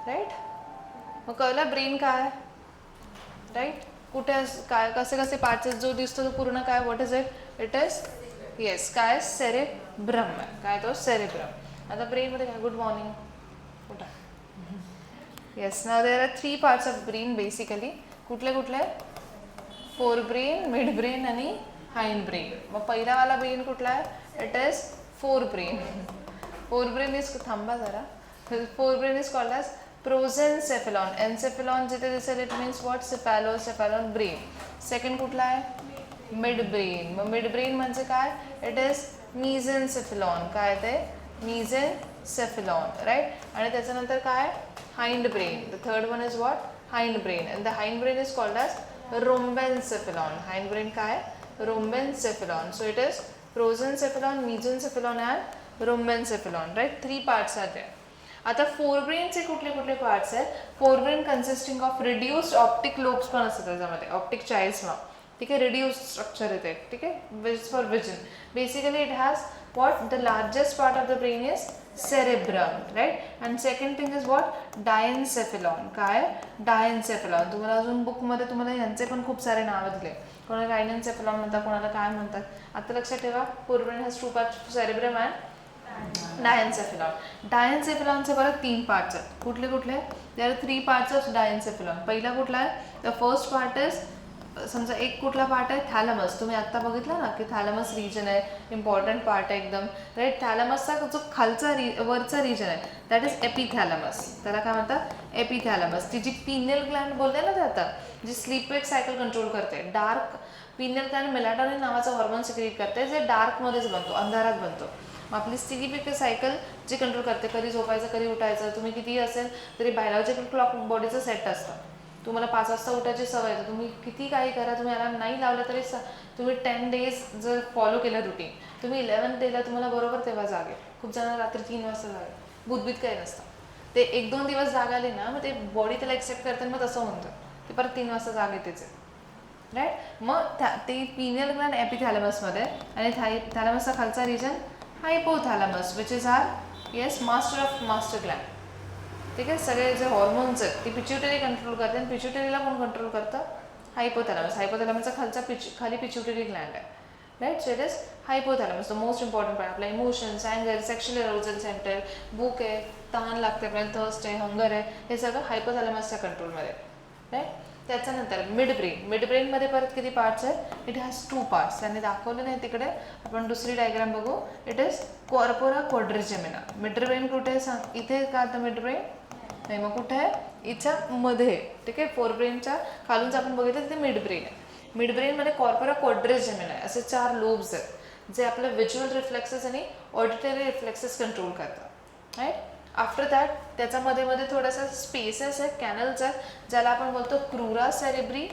राईट. मग कळलं ब्रेन काय, राईट. कुठे काय कसे कसे पार्ट्स आहेत, जो दिसतो तो पूर्ण काय, what is it? It is yes काय सेरेब्रम आहे, काय तो सेरेब्रम. आता ब्रेनमध्ये काय, गुड मॉर्निंग, कुठं? येस. नाव there are 3 parts of brain basically. कुठले कुठले? फोर ब्रेन, मिड ब्रेन आणि हाइंड ब्रेन. मग पहिलावाला ब्रेन कुठला आहे? It is forebrain. Forebrain is, थांबा जरा, forebrain is called as prosencephalon. Encephalon जिथे दिसेल it means what? Cephalocephalon brain. Second कुठला आहे? Midbrain. मग मिड ब्रेन म्हणजे काय? It is mesencephalon. काय ते? Mesencephalon, right. आणि त्याच्यानंतर काय? Hind brain. The third one is what? Hindbrain. And the hindbrain is called as rhombencephalon. Hindbrain काय? Rhombencephalon. So it is prosencephalon, mesencephalon and rhombencephalon, right. 3 parts आहेत ते. आता फोर ब्रेनचे कुठले कुठले पार्ट्स आहेत? Forebrain consisting of reduced optic lobes पण असतात त्याच्यामध्ये, ऑप्टिक चाइल्ड्सला, ठीक आहे. रिड्यूस्ड स्ट्रक्चर येते, ठीक आहे, for vision. Basically it has what? The largest part of the brain is cerebrum, right. And second thing is what? Diencephalon. काय? डायन्सेफेलॉन. तुम्हाला अजून बुकमध्ये तुम्हाला यांचे पण खूप सारे नावं दिले. कोणाला डायन्सेफेलॉन म्हणतात, कोणाला काय म्हणतात. आता लक्षात ठेवा, forebrain has 2 parts, cerebrum and diencephalon. डायन्सेफेलॉनचे परत 3 पार्ट्स आहेत. कुठले कुठले? There are 3 parts of diencephalon. पहिला कुठला आहे? द फर्स्ट पार्ट इज, समजा एक कुठला पार्ट आहे? थॅलमस. तुम्ही आत्ता बघितलं ना की थॅलमस रिजन आहे, इम्पॉर्टंट पार्ट आहे एकदम, राईट. थॅलमसचा जो खालचा वरचा रिजन आहे दॅट इज एपिथॅलमस. त्याला काय म्हणतात? एपिथॅलमस. ती जी पिनियल ग्लँड बोलते ना ते आता, जी स्लीप वेक सायकल कंट्रोल करते. डार्क पिनियल ग्लँड मेलाटोनिन नावाचं हॉर्मोन सिक्रेट करते, जे डार्कमध्येच बनतो, अंधारात बनतो. मग आपली स्लीप वेक सायकल जी कंट्रोल करते, कधी झोपायचं, कधी उठायचं. तुम्ही कितीही असेल तरी बायोलॉजिकल क्लॉक बॉडीचं सेट असतं, तुम्हाला 5 वाजता उठायची सवय आहे, तर तुम्ही किती काही करा, तुम्ही अलार्म नाही लावला तरी तुम्ही 10 डेज जर फॉलो केलं रुटीन, तुम्ही 11th डेला तुम्हाला बरोबर तेव्हा जाग येईल. खूप जण रात्री 3 वाजता जागे, बुधबीत काही नसतं. ते 1-2 दिवस जाग आली ना, मग ते बॉडी त्याला एक्सेप्ट करते, मग तसं होऊन जातं, ते परत 3 वाजता जाग येतेच आहे. राईट. मग ते पिनियल ग्लँड एपिथॅलॅमसमध्ये आणि थॅलॅमसचा खालचा region hypothalamus, which is our yes master of master gland. ठीक आहे. सगळे जे हॉर्मोन्स आहेत ते पिच्युटरी कंट्रोल करते, आणि पिच्युटरीला कोण कंट्रोल करतं? हायपोथॅलॅमस. हायपोथॅलॅमसचा खाली पिच्युटरी ग्लँड आहे. Right. So it is hypothalamus, the most important part. आपला इमोशन्स, अँगर, सेक्शुअल अरोजल सेंटर, भूक आहे, तहान लागते आपल्याला, थर्स्ट आहे, हंगर आहे, हे सगळं हायपोथॅलॅमसच्या कंट्रोलमध्ये. राईट. त्याच्यानंतर मिड ब्रेन. मिड ब्रेनमध्ये परत किती पार्ट्स आहेत? It has 2 parts. त्यांनी दाखवले नाही तिकडे, आपण दुसरी डायग्राम बघू. It is corpora quadrigemina. Mid brain कुठे आहे सांग? इथे का तर मिड ब्रेन नाही, मग कुठे आहे? इच्या मध्ये. ठीक आहे. फोर ब्रेनच्या खालूनच आपण बघितलं तिथे मिड ब्रेन आहे. मिड ब्रेनमध्ये कॉर्पोरा क्वाड्रिजेमिना असे 4 लोब्स आहेत जे आपलं व्हिज्युअल रिफ्लेक्सेस आणि ऑडिटरी रिफ्लेक्सेस कंट्रोल करतात. राईट. आफ्टर दॅट त्याचा मध्ये थोडासा स्पेसेस आहे, कॅनल्स आहेत, ज्याला आपण बोलतो crura cerebri,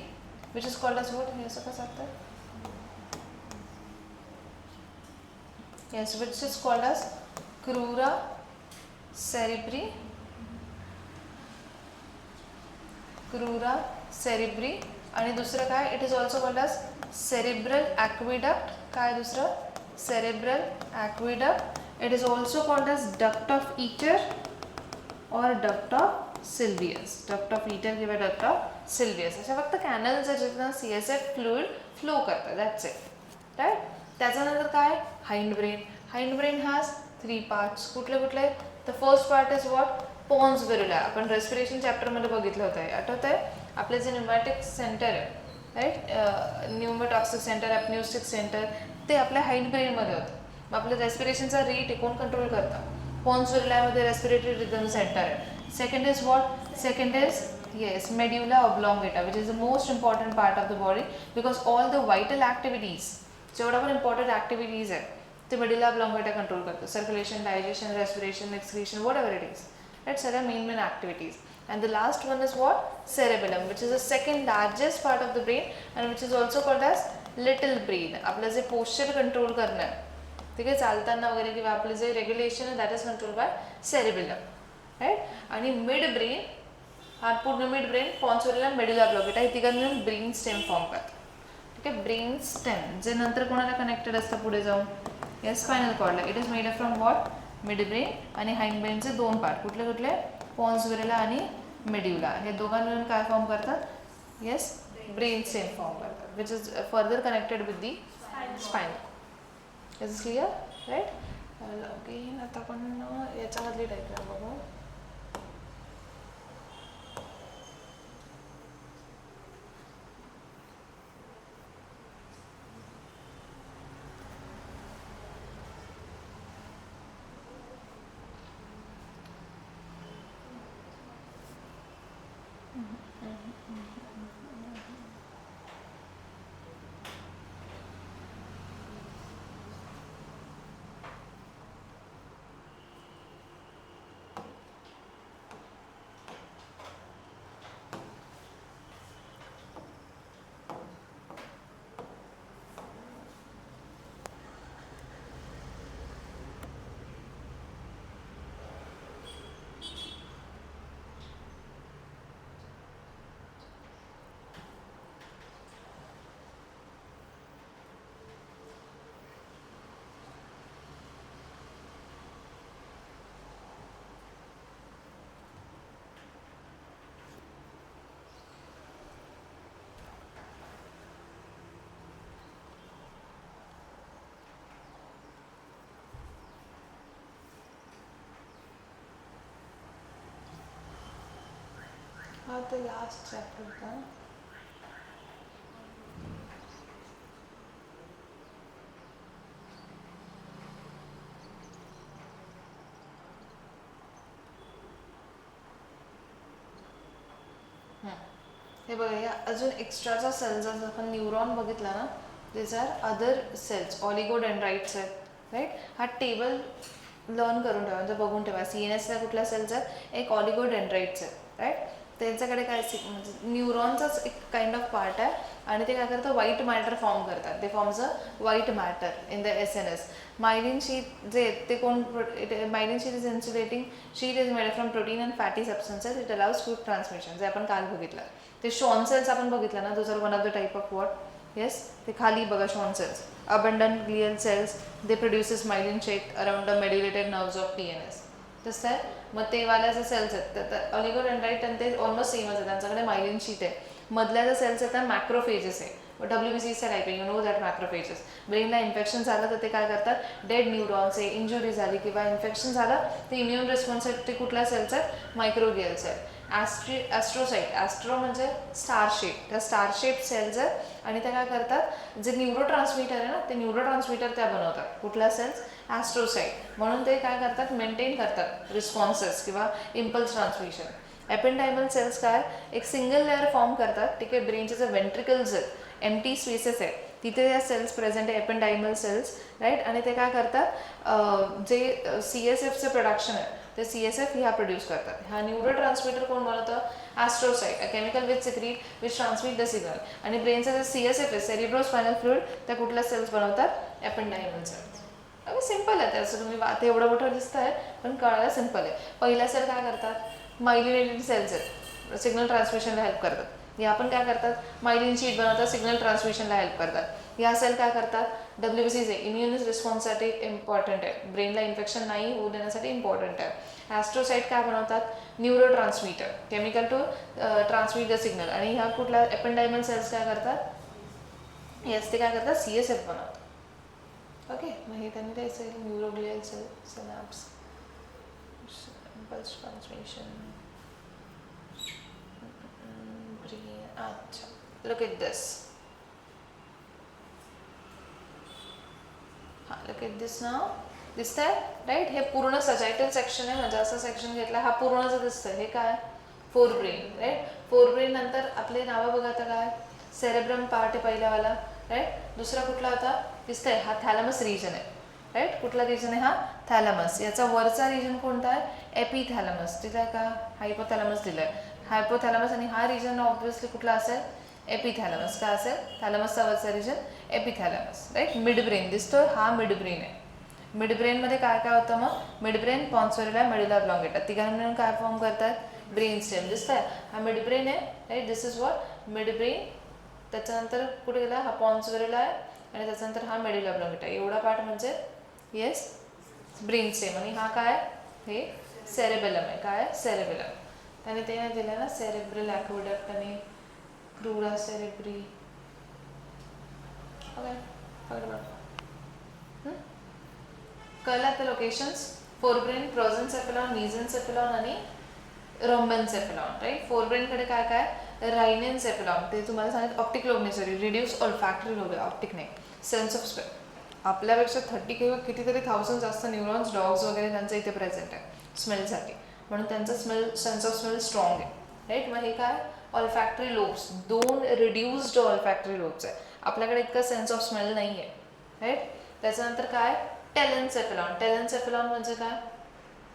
which is called as what? हे असं कसं असतं? Yes, which is called as crura cerebri. Crura cerebri. आणि दुसरं काय? It is also called as cerebral aqueduct. काय दुसरं? Cerebral aqueduct. It is also called as duct of iter और duct of Sylvius. Duct of iter किंवा डक्ट ऑफ सिल्वियस अशा फक्त कॅनल्स आहेत जिथं CSF फ्लुइड फ्लो करतं. That's it. राईट. त्याच्यानंतर काय? Hind brain. Hind brain has 3 parts. कुठले कुठले? The first part is what? Pons varolii. आपण रेस्पिरेशन चॅप्टरमध्ये बघितलं होतं. आठवत आहे? आपले जे न्यूमॅटिक सेंटर आहे, right, pneumotaxic centre, apneustic centre, ते आपल्या हाइंड ब्रेनमध्ये होतं. मग आपलं रेस्पिरेशनचा रेट कोण कंट्रोल करतं? पॉन्स विरुलामध्ये रेस्पिरेटरी रिदम सेंटर आहे. Second is what? Second is yes medulla oblongata, which is the most important part of the body, because all the vital activities, जेवढा पण इम्पॉर्टंट ॲक्टिव्हिटीज आहेत ते मेड्युला ऑब्लॉंगेटा कंट्रोल करतो. Circulation, digestion, respiration, excretion, whatever it is. Right. सगळ्या main activities. And the last one is what? Cerebellum, which is the second largest part of the brain and which is also called as little brain. आपलं जे पोस्चर कंट्रोल करणं आहे, ठीक आहे, चालताना वगैरे किंवा आपलं जे रेग्युलेशन आहे, that is control by cerebellum. Right. आणि मिड ब्रेन हा पूर्ण midbrain, pons varolii, medulla oblongata हे तिघांनी मिळून ब्रेन स्टेम फॉर्म करतात. ठीक आहे. ब्रेन स्टेम जे नंतर कोणाला कनेक्टेड असतं पुढे जाऊन? येस, स्पायनल कॉर्डला. It is made up from what? Mid brain. आणि हाइंड ब्रेनचे 2 पार्ट. कुठले कुठले? पॉन्स विरुला आणि मेड्युला. हे दोघां मिळून काय फॉर्म करतात? येस, ब्रेन स्टेम फॉर्म करतात, which is further connected with the spinal. Is it clear? Right. Again आता आपण याच्यामधली डायग्राम बघू. हा ते लास्ट चॅप्टर होता. हे बघा, या अजून एक्स्ट्राचा सेल्स आपण न्यूरॉन बघितला ना, दिस आर अदर सेल्स, ऑलिगोडेंड्राइट्स आहेत. राईट. हा टेबल लर्न करून ठेवा, म्हणजे बघून ठेवा. CNSला कुठल्या सेल्स आहेत? एक ऑलिगोडेंड्राइट्स आहेत. राईट. त्यांच्याकडे काय म्हणजे न्यूरॉनचाच एक काइंड ऑफ पार्ट आहे आणि ते काय करतं व्हाईट मॅटर फॉर्म करतात. ते forms a white matter in the SNS. Myelin sheet जे ते कोण myelin sheet is insulating sheet is made from protein and fatty substances. It allows food transmission. जे आपण काल बघितलं ते शॉन सेल्स आपण बघितलं ना. Those are one of the type of what yes ते खाली बघा Schwann cells. Abundant glial cells they produces myelin sheath around the medullated nerves of TNS. तसं आहे. मग ते वाल्या जे सेल्स आहेत तर ऑलिगोडेंड्राइट आणि ते ऑलमोस्ट सेमच आहे. त्यांच्याकडे मायलिन शीट आहे. मधल्या ज्या सेल्स आहेत त्या मॅक्रोफेजेस आहे. WBCचा टाईप आहे. You know that macrophages. ब्रेनला इन्फेक्शन झालं तर ते काय करतात डेड न्यूरॉन्स आहे इंजुरी झाली किंवा इन्फेक्शन झालं ते इम्युन रिस्पॉन्ससाठी कुठल्या सेल्स आहेत मायक्रोग्लियल्स आहेत. ॲस्ट्रोसाइट ॲस्ट्रो म्हणजे स्टार शेप. त्या स्टार शेप सेल्स आहेत आणि त्या काय करतात जे न्यूरो ट्रान्समीटर आहे ना ते न्यूरो ट्रान्समीटर त्या बनवतात. कुठल्या सेल्स ॲस्ट्रोसाइट. म्हणून ते काय करतात मेंटेन करतात रिस्पॉन्सेस किंवा इम्पल्स ट्रान्समिशन. एपेंडायमल सेल्स काय एक सिंगल लेअर फॉर्म करतात. ठीक आहे. ब्रेनचे जे वेंट्रिकल्स आहेत एम्प्टी स्पेसेस आहे तिथे त्या सेल्स प्रेझेंट आहे एपेंडायमल सेल्स राईट. आणि ते काय करतात जे CSFचं प्रोडक्शन आहे ते CSF ह्या प्रोड्यूस करतात. हा न्यूरो ट्रान्समीटर कोण बनवतं astrocyte. A chemical which secrete which transmit the signal. आणि ब्रेनचा जे CSF आहे सेरिब्रोस्पायनल फ्लुइड त्या कुठल्या सेल्स बनवतात एपेंडायमल सेल्स. अगदी सिम्पल आहे त्याचं. तुम्ही ते एवढं मोठं दिसत आहे पण कळायला सिम्पल आहे. पहिल्या सेल काय करतात मायलिनेटेड सेल्स आहेत सिग्नल ट्रान्समिशनला हेल्प करतात. या पण काय करतात मायलिन शीट बनवतात सिग्नल ट्रान्समिशनला हेल्प करतात. या सेल काय करतात WBCचे इम्युन रिस्पॉन्ससाठी इम्पॉर्टंट आहे. ब्रेनला इन्फेक्शन नाही होऊ देण्यासाठी इम्पॉर्टंट आहे. ॲस्ट्रोसाइट काय बनवतात neurotransmitter chemical to transmit the signal. आणि ह्या कुठल्या एपेंडायमल सेल्स काय करतात येस ते काय करतात CSF बनवतात. ओके. मग हे त्यांनी ते cell neuroglial cell synapse impulse transmission अच्छा. Look at this. हां लुक एट दिस नाव दिसतंय राईट. हे पूर्ण सजायटल सेक्शन आहे म्हणजे असं सेक्शन घेतलं हा पूर्ण जो दिसतंय हे काय forebrain right. Forebrain नंतर आपले नावं बघा आता काय सेरेब्रम पार्ट आहे पहिल्यावाला राईट. दुसरा कुठला होता दिसतंय हा थॅलमस रिजन आहे राईट. कुठला रिजन आहे हा थॅलमस. याचा वरचा रिजन कोणता आहे एपिथॅलमस. दिलाय का हायपोथॅलमस दिलाय हायपोथॅलमस. आणि हा रिजन ऑब्व्हियसली कुठला असेल एपिथॅलमस. काय असेल थॅलमसचा वरचा region epithalamus right. Midbrain दिसतोय हा मिड ब्रेन आहे. मिड ब्रेनमध्ये काय काय होतं मग midbrain pons varolii medulla oblongata तिघांनी मिळून काय फॉर्म करतात ब्रेन स्टेम. दिसतंय हा मिड ब्रेन आहे right. This is what midbrain. त्याच्यानंतर कुठे गेला हा पॉन्स व्हेरिला आहे आणि त्याच्यानंतर हा मेडुला ऑब्लॉंगेटा. एवढा पार्ट म्हणजे येस ब्रेन स्टेम. आणि हा काय हे सेरेबेलम आहे. काय सेरेबेलम. त्याने ते नाही दिलं ना सेरेब्रल ॲक्विडक्ट आणि क्रूरा सेरेब्री. ओके कळलं ते लोकेशन्स. फोरब्रेन प्रोझेन्सेफेलॉन मेसेन्सेफेलॉन आणि रोम्बेन्सेफेलॉन राईट. फोरब्रेनकडे काय काय रायनेन्सेफेलॉन ते तुम्हाला सांगितलं ऑप्टिक लोब नाही सॉरी रिड्यूस ऑल्फॅक्टरी लोब आहे ऑप्टिक नाही. सेन्स ऑफ स्मेल आपल्यापेक्षा 30 किंवा कितीतरी 1000 जास्त न्यूरॉन्स डॉग्स वगैरे त्यांचं इथे प्रेझेंट आहे स्मेलसाठी. म्हणून त्यांचं सेन्स ऑफ स्मेल स्ट्रॉंग आहे राईट. मग हे काय ऑल्फॅक्टरी लोब्स 2 रिड्यूस्ड ऑल्फॅक्टरी लोब्स आहे. आपल्याकडे इतकं सेन्स ऑफ स्मेल नाही आहे राईट. त्याच्यानंतर काय टेलेन्सेफेलॉन. टेलेन्सेफेलॉन म्हणजे काय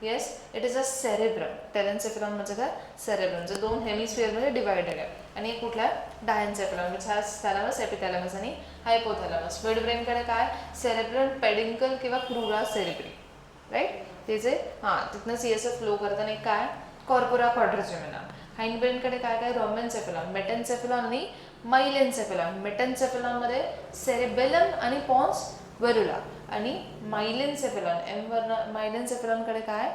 yes it is a cerebrum. Telencephalon म्हणजे काय सेरेब्रम जे 2 हेमिस्फिअरमध्ये डिवायडेड आहे. आणि कुठल्या डायन्सेफेलॉन विच हॅज थॅलमस एपिथॅलमस आणि हायपोथॅलमस. मिड ब्रेनकडे काय सेरेब्रल पेडिंकल किंवा क्रूरा सेरेब्री राईट. ते जे हां तिथनं CSF फ्लो करताना काय कॉर्पोरा क्वाड्रिजेमिना. हाइंड ब्रेनकडे काय काय रोमेन्सेफेलॉन मेटेन्सेफेलॉन आणि मायलेन्सेफेलॉन. मेटेन्सेफेलॉनमध्ये सेरेबेलम आणि पॉन्स व्हेरुला आणि मायलेन्सेफेलॉन एम वरनं मायलेन्सेफेलॉनकडे काय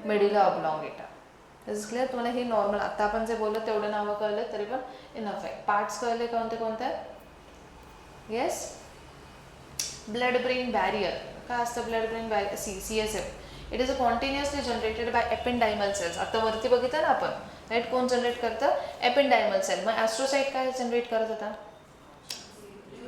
मेडुला ऑब्लॉंगेटा. Is clear. तुम्हाला हे नॉर्मल आता आपण जे बोललो तेवढं नावं कळले तरी पण इनफ आहे. पार्ट्स कळले कोणते कोणते येस. ब्लड ब्रेन बॅरियर काय असतं blood brain barrier CSF. It is a continuously generated by ependymal cells. आता वरती बघितलं ना आपण राईट कोण जनरेट करतं एपेंडायमल सेल. मग ॲस्ट्रोसाइट काय जनरेट करत होता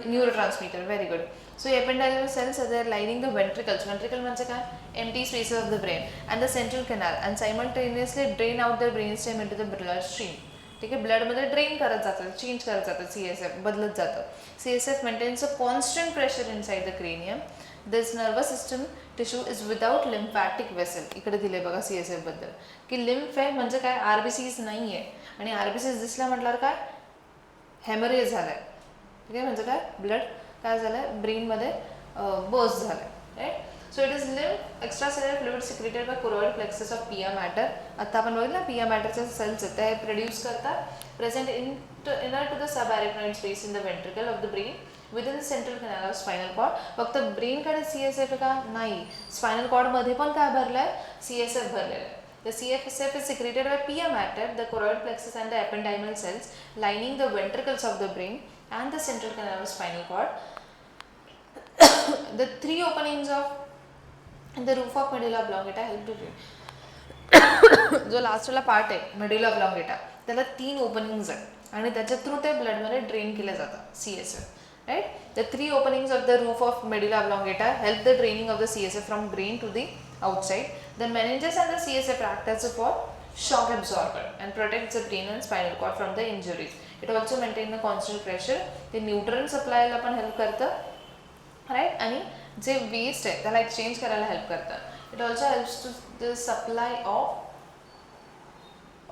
neurotransmitter. Very good. So ependymal cells are lining the ventricles. Ventricle म्हणजे काय empty spaces of the brain and the central canal and simultaneously drain out the brain stem into the blood stream. ठीक आहे. ब्लडमध्ये ड्रेन करत जातं चेंज करत जातं CSF बदलत जातं. CSF maintains a constant pressure inside the cranium this nervous system tissue is without lymphatic vessel. इकडे दिले बघा CSF बद्दल की लिम्फ आहे म्हणजे काय, RBCs नाही आहे आणि RBCs दिसल्या म्हटल्यावर काय, हेमरेज झालं आहे. ठीक आहे, म्हणजे काय, ब्लड काय झालं आहे ब्रेनमध्ये बर्स्ट झालं आहे. Right. So it is lymph extracellular fluid secreted by choroid plexus of pia mater. आता आपण बघितलं ना, पिया मॅटरचे सेल्स आहेत ते प्रोड्यूस करतात present inner to the subarachnoid space in the ventricle of the brain within the central canal of spinal cord. फक्त ब्रेनकडे CSF का नाही, स्पायनल कॉर्डमध्ये पण काय भरलं आहे, CSF भरलेलं आहे. The CSF is secreted by pia mater, the choroid plexus and the ependymal cells lining the ventricles of the brain and the central canal of spinal cord. The three openings of the roof of medulla oblongata help to breathe. जो लास्टला पार्ट आहे मेड्युला ऑब्लॉंगेटा, त्याला 3 ओपनिंग्स आहेत आणि त्याच्या थ्रू ते ब्लडमध्ये ड्रेन केलं जातं CSF. Right. The 3 openings of the roof of medulla oblongata help the draining of the CSF from brain to the outside. The meninges and the CSF act as a for shock absorber and protects the brain and spinal cord from the injuries. It also maintain the constant pressure. ते न्यूट्रन सप्लायला पण हेल्प करतं. राईट. आणि जे वेस्ट आहे त्याला एक्सचेंज करायला हेल्प करतं. It also helps to the supply of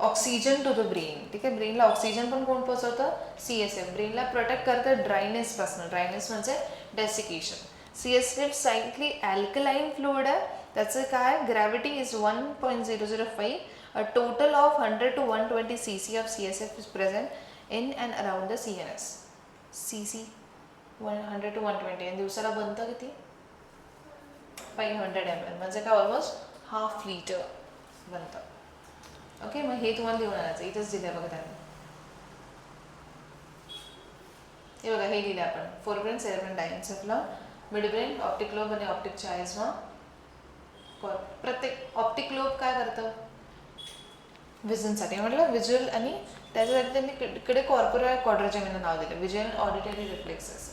oxygen to the brain. ठीक आहे, ब्रेनला ऑक्सिजन पण कोण पोहोचवतं, CSF. ब्रेनला प्रोटेक्ट करतं ड्रायनेसपासून. ड्रायनेस म्हणजे डेसिकेशन. CSF सायक्ली अल्कलाईन फ्लुइड आहे. त्याचं काय, gravity is 1.005. A total of 100 to 120 cc of CSF is present in and around the CNS. cc 100 to 120 आणि दिवसाला बनतं किती, 500 ml म्हणजे काय, ऑलमोस्ट हाफ लिटर बनतं. ओके, मग हे तुम्हाला लिहून आणायचं. इथेच दिलं बघा त्यांनी. हे बघा, हे लिहिलं आपण. Forebrain, cerebrum, diencephalon, midbrain, optic lobe आणि ऑप्टिक चायझमा. प्रत्येक ऑप्टिक लोब काय करतं, विजनसाठी म्हटलं, व्हिज्युअल, आणि त्याच्यासाठी त्यांनी इकडे कॉर्पोरल क्वाड्रिजेमिनल नाव दिलं, व्हिज्युअल ऑडिटरी रिफ्लेक्सेस.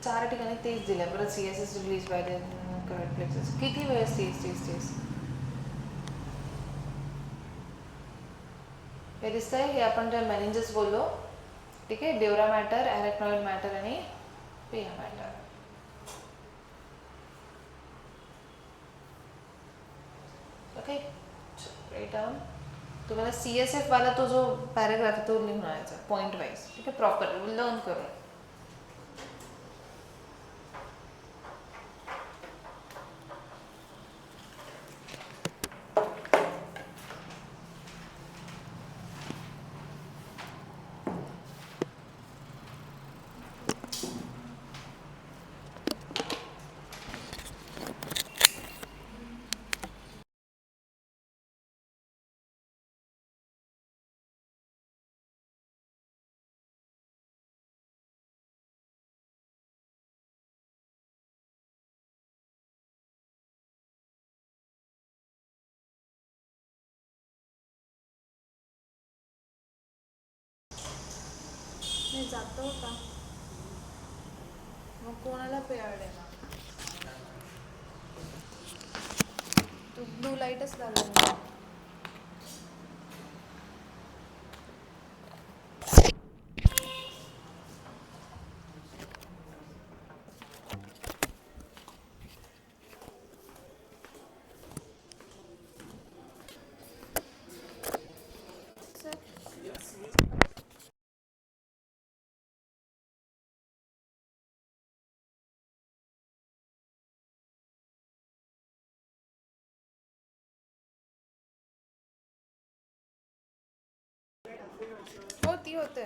4 ठिकाणी तेच दिलं. परत CSS release by the corporal plexus. किती वेळेस तेच हे दिसतंय. हे आपण जे मेनिंजेस बोललो, ठीक आहे, ड्युरा मॅटर, अरेक्नॉइड मॅटर आणि pia mater. Okay, right down. तुम्हाला CSF वाला तो जो पॅराग्राफ तो लिहून आणायचा पॉईंट वाईज. ठीक आहे, प्रॉपर लर्न करून. नाही जातं होता, मग कोणाला पेअर्ड आहे ना, तू ब्लू लाईटच लावला. हो, ती होते.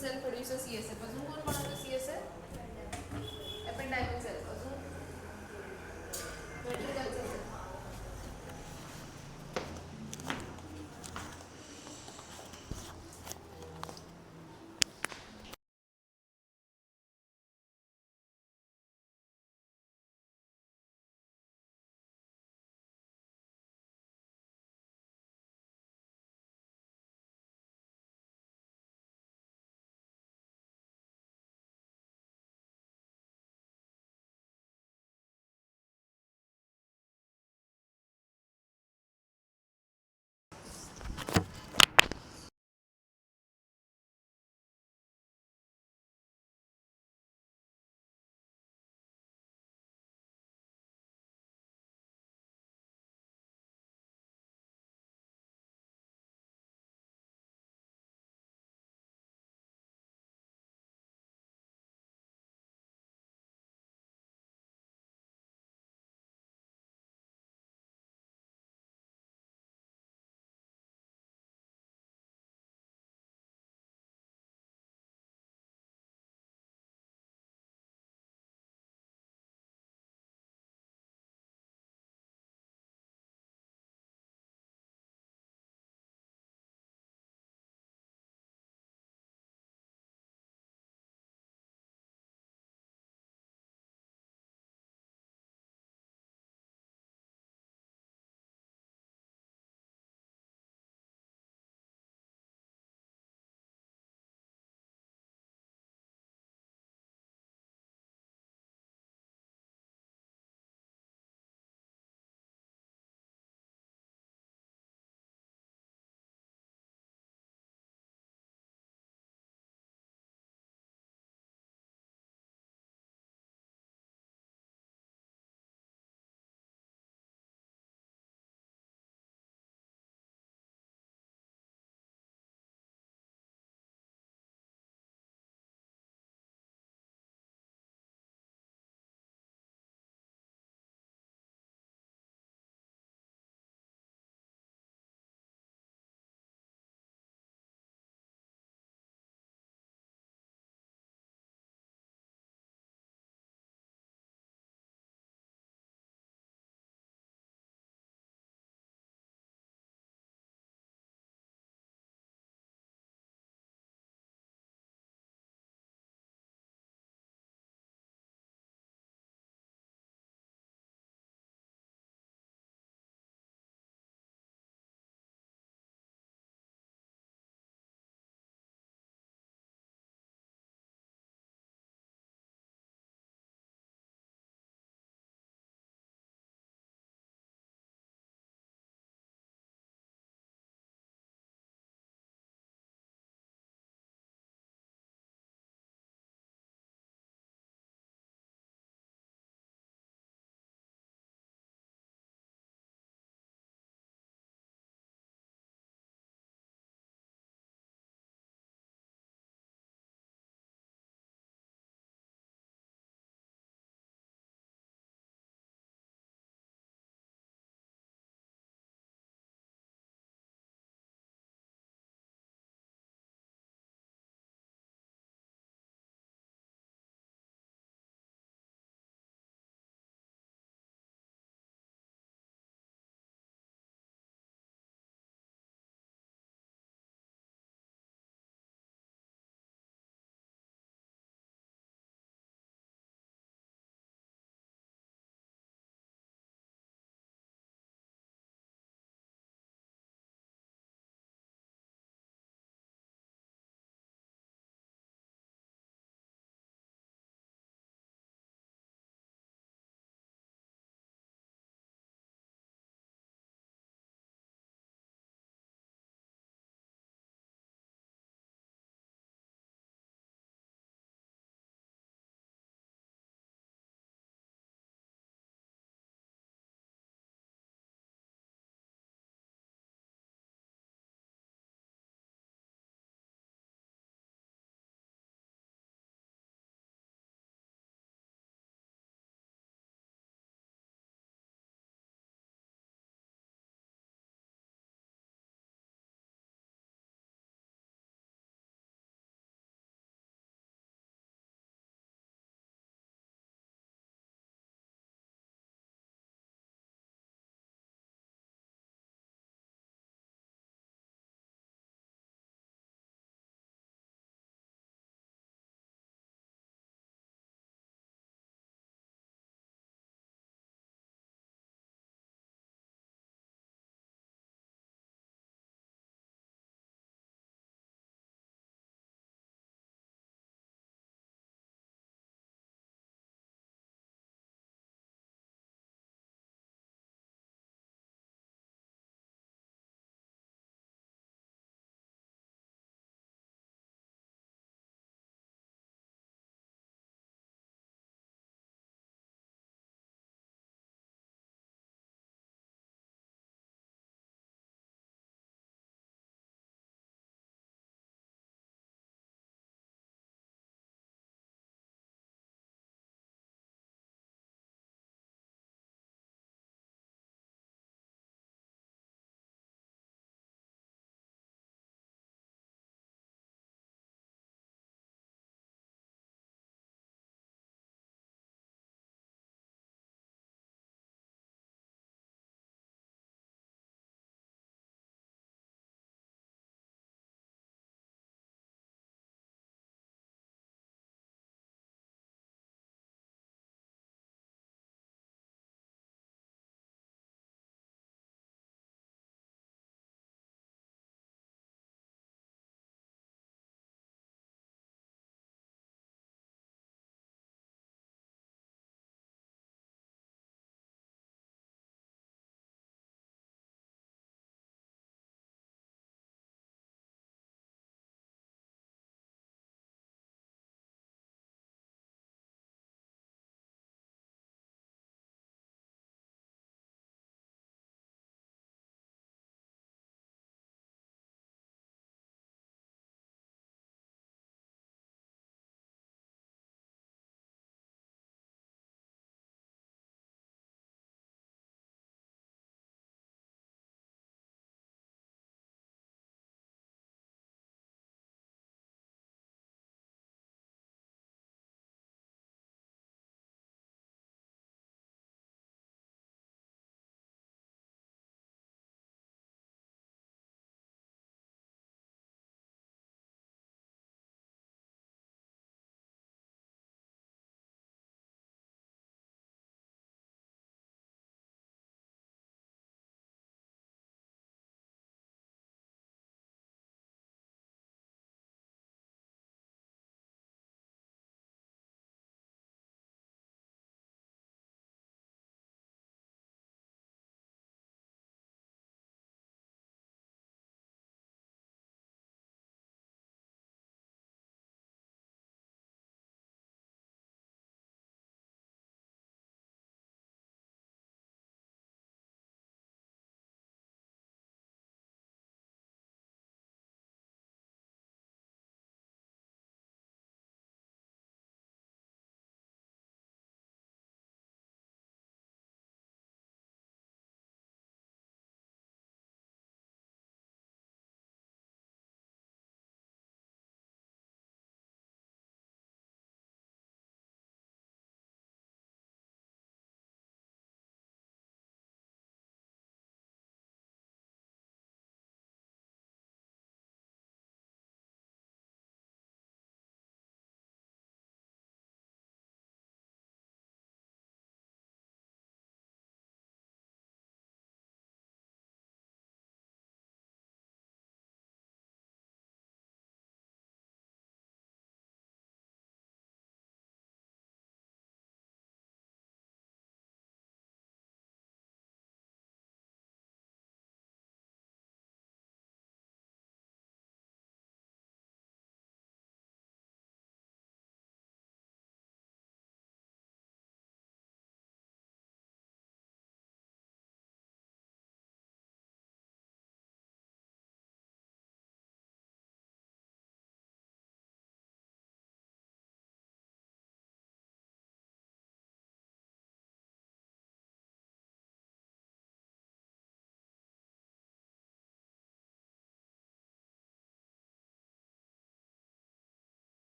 cell produces CSF. अजून कोण बनवतो CSF? Ependymal cells. अजून ventricle cells.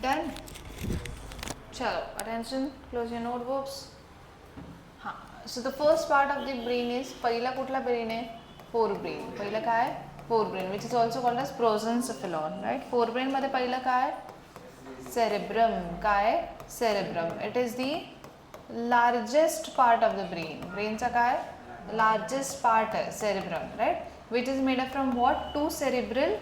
डन. चलो अटेंशन, क्लोज योर नोटबुक्स. हां, so the first part of the brain is, पहिला कुठला ब्रेन आहे? Forebrain. पहिलं काय? Forebrain, which is also called as prosencephalon, right. Forebrain मध्ये पहिलं काय? सेरेब्रम. काय? Cerebrum. It is the largest part of the brain. ब्रेनचा काय? लार्जेस्ट पार्ट आहे cerebrum, right. Which is made up from what? Two cerebral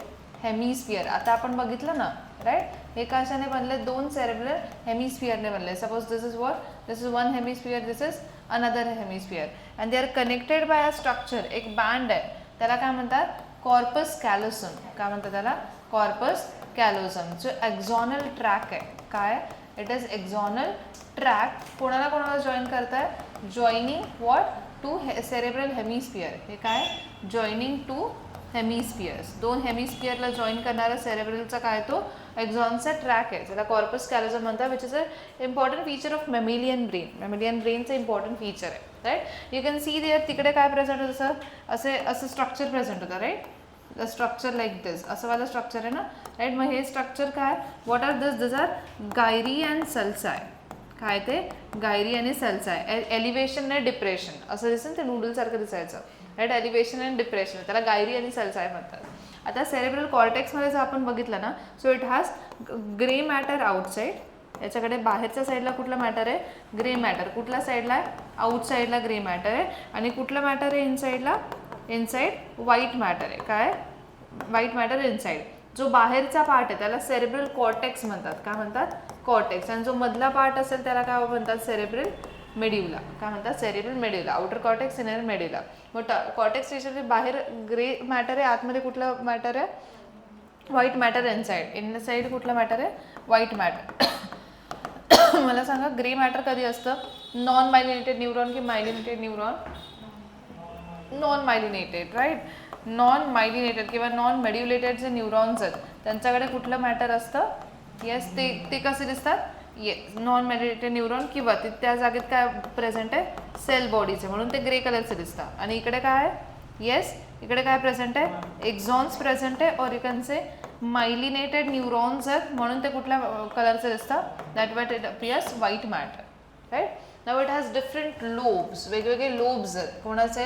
hemisphere. आता आपण बघितलं ना, राईट. हे कशाने बनले? दोन सेरेब्रल हेमिस्फियरने बनले. Suppose this is what? This is one hemisphere, this is another hemisphere, and they are connected by a structure. एक बँड आहे, त्याला काय म्हणतात? Corpus callosum. काय म्हणतात त्याला? Corpus callosum. जो एक्झॉनल ट्रॅक आहे. काय? It is axonal track. कोणाला कोणाला जॉईन करताय? Joining what? Two cerebral hemisphere. हे काय? Joining two hemispheres. दोन हेमिस्फियरला जॉईन करणारा सेरेब्रलचा काय? तो एक्झॉनचा ट्रॅक आहे, ज्याला कॉर्पस कॅलोसम म्हणतात, which is a important feature of mammalian brain. Mammalian ब्रेनचं इम्पॉर्टंट फीचर आहे, right. You can see there, तिकडे काय प्रेझेंट होतं? असं स्ट्रक्चर प्रेझेंट होतं, right. The structure like this, असं वाला स्ट्रक्चर आहे ना, राईट. मग हे स्ट्रक्चर काय? What are this are gyri and sulci. काय ते? गायरी आणि सल्साय. एलिव्हेशन आणि डिप्रेशन असं दिसेल, ते नूडलसारखं दिसायचं, राईट. एलिव्हेशन अँड डिप्रेशन, त्याला गायरी आणि सल्साय म्हणतात. आता सेरेब्रल कॉर्टेक्समध्ये जर आपण बघितलं ना, so it has grey matter outside. याच्याकडे बाहेरच्या साईडला कुठला मॅटर आहे? Grey matter. कुठल्या साईडला आहे? आउटसाईडला ग्रे मॅटर आहे. आणि कुठलं मॅटर आहे इनसाईडला? इनसाईड व्हाईट मॅटर आहे. काय? White matter inside. जो बाहेरचा पार्ट आहे त्याला सेरेब्रल कॉर्टेक्स म्हणतात. काय म्हणतात? कॉर्टेक्स. आणि जो मधला पार्ट असेल त्याला काय म्हणतात? Cerebral medulla. काय म्हणतात? Cerebral medulla. Outer cortex, inner medulla. मग कॉर्टेक्स स्पेशली बाहेर ग्रे मॅटर आहे, आतमध्ये कुठलं मॅटर आहे? White matter inside. इनसाईड कुठलं मॅटर आहे? White matter. मला सांगा, ग्रे मॅटर कधी असतं? नॉन मायलिनेटेड न्यूरॉन की myelinated neuron? Non myelinated, right. Non myelinated किंवा नॉन मेड्युलेटेड जे न्यूरॉन्स आहेत त्यांच्याकडे कुठलं मॅटर असतं? येस, ते कसे दिसतात? येस, नॉन मेड्युलेटेड न्यूरॉन, किंवा त्या जागेत काय प्रेझेंट आहे? सेल बॉडीचे, म्हणून ते ग्रे कलरचे दिसतात. आणि इकडे काय आहे? येस, इकडे काय प्रेझेंट आहे? एक्झॉन्स प्रेझेंट आहे, or you can say myelinated neurons आहेत, म्हणून ते कुठल्या कलरचे दिसतात? That what it appears white matter, right. Now it has different lobes. वेगवेगळे लोब्स आहेत. कोणाचे?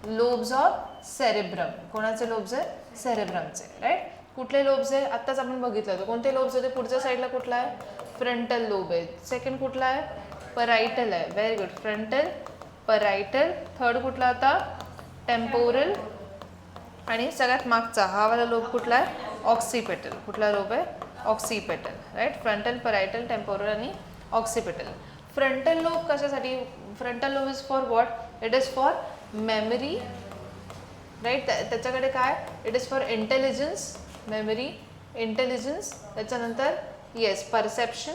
Lobes of cerebrum. कोणाचे लोब्स आहेत? सेरेब्रमचे, राईट. कुठले लोब्स आहे? आत्ताच आपण बघितलं होतं. कोणते लोब्स होते? पुढच्या साईडला कुठला आहे? फ्रंटल लोब आहे. सेकंड कुठला आहे? परायटल आहे. Very good. Frontal, parietal. Third कुठला होता? टेम्पोरल. आणि सगळ्यात मागचा हा वाला लोब कुठला आहे? ऑक्सिपिटल. कुठला लोब आहे? Occipital, right. Frontal, parietal, temporal आणि ऑक्सिपिटल. फ्रंटल लोब कशासाठी? Frontal lobe is for what? It is for memory, right. त्याच्याकडे काय? It is for intelligence, memory, intelligence. त्याच्यानंतर येस, परसेप्शन,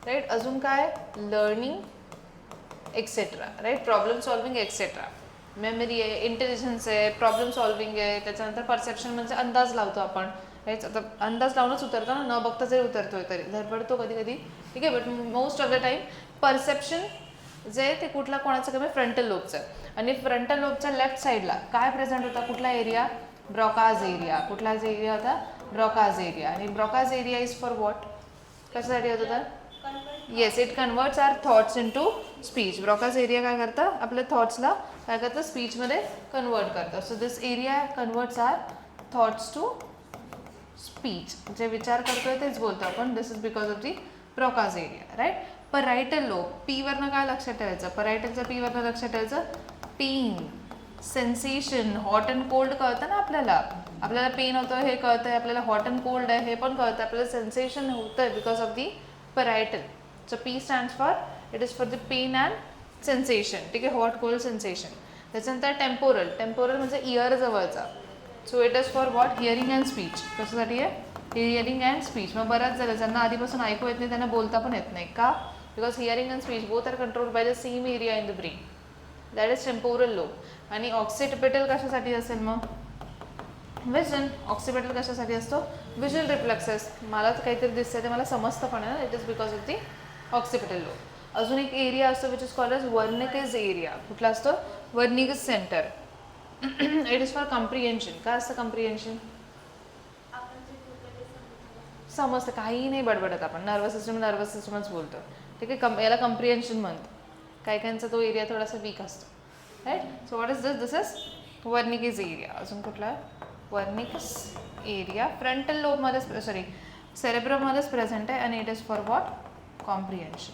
राईट. अजून काय? Learning etcetera, right. Problem solving etcetera. Memory आहे, इंटेलिजन्स आहे, प्रॉब्लेम सॉल्विंग आहे. त्याच्यानंतर परसेप्शन म्हणजे अंदाज लावतो आपण, राईट. आता अंदाज लावूनच उतरतो ना, न बघता जरी उतरतोय तरी धडपडतो कधी कधी, ठीक आहे. But most of the time perception जे ते कुठला कोणाचं कमी? फ्रंटल लोबचं. आणि फ्रंटल लोबच्या लेफ्ट साईडला काय प्रेझेंट होता? कुठला एरिया? Broca's area. कुठला एरिया होता? Broca's area. आणि Broca's area is for what? कशासाठी होत होता? Yes, it converts our thoughts into speech. Broca's area काय करतं? आपल्या थॉट्सला काय करतं? स्पीचमध्ये कन्वर्ट करतं. So this area converts our thoughts to speech. जे विचार करतोय तेच बोलतो आपण. This is because of the Broca's area, right. Parietal lobe. P वरनं काय लक्षात ठेवायचं? परायटलचं पी वरनं लक्षात ठेवायचं pain, sensation, hot and cold कळतं ना आपल्याला. आपल्याला पेन होतं हे कळतंय, आपल्याला हॉट अँड कोल्ड आहे हे पण कळतं, आपल्याला सेन्सेशन होतं आहे because of the parietal. So P stands for, it is for the pain and sensation, ठीक आहे. Hot cold sensation. त्याच्यानंतर टेम्पोरल. टेम्पोरल म्हणजे इयर जवळचा. So it is for what? Hearing and speech. कशासाठी आहे? Hearing and speech. मग बऱ्याच झालं ज्यांना आधीपासून ऐकू येत नाही त्यांना बोलता पण येत नाही. का? Because hearing and speech both are controlled by the same area in the brain, that is temporal lobe. आणि ऑक्सिपिटल कशासाठी असेल मग? विजन. ऑक्सिपिटल कशासाठी असतो? Visual reflexes. मला तर काहीतरी दिसतंय ते मला समजतं पण आहे ना, it is because of the occipital lobe. अजून एक एरिया असतो which is called as Wernicke's area. कुठला असतो? Wernicke's centre. It is for comprehension. काय असतं कम्प्रिहेन्शन? समजतं, काहीही नाही बडबडत आपण. नर्वस सिस्टमच बोलतो. ठीक आहे, याला कम्प्रिहेन्शन म्हणतो. काही काहींचा तो एरिया थोडासा वीक असतो. Right. So what is this is Wernicke's area. अजून कुठला? वर्निकिस एरिया फ्रंटल लोबमध्ये सॉरी सेरेब्रममध्येच प्रेझेंट आहे आणि it is for what? Comprehension.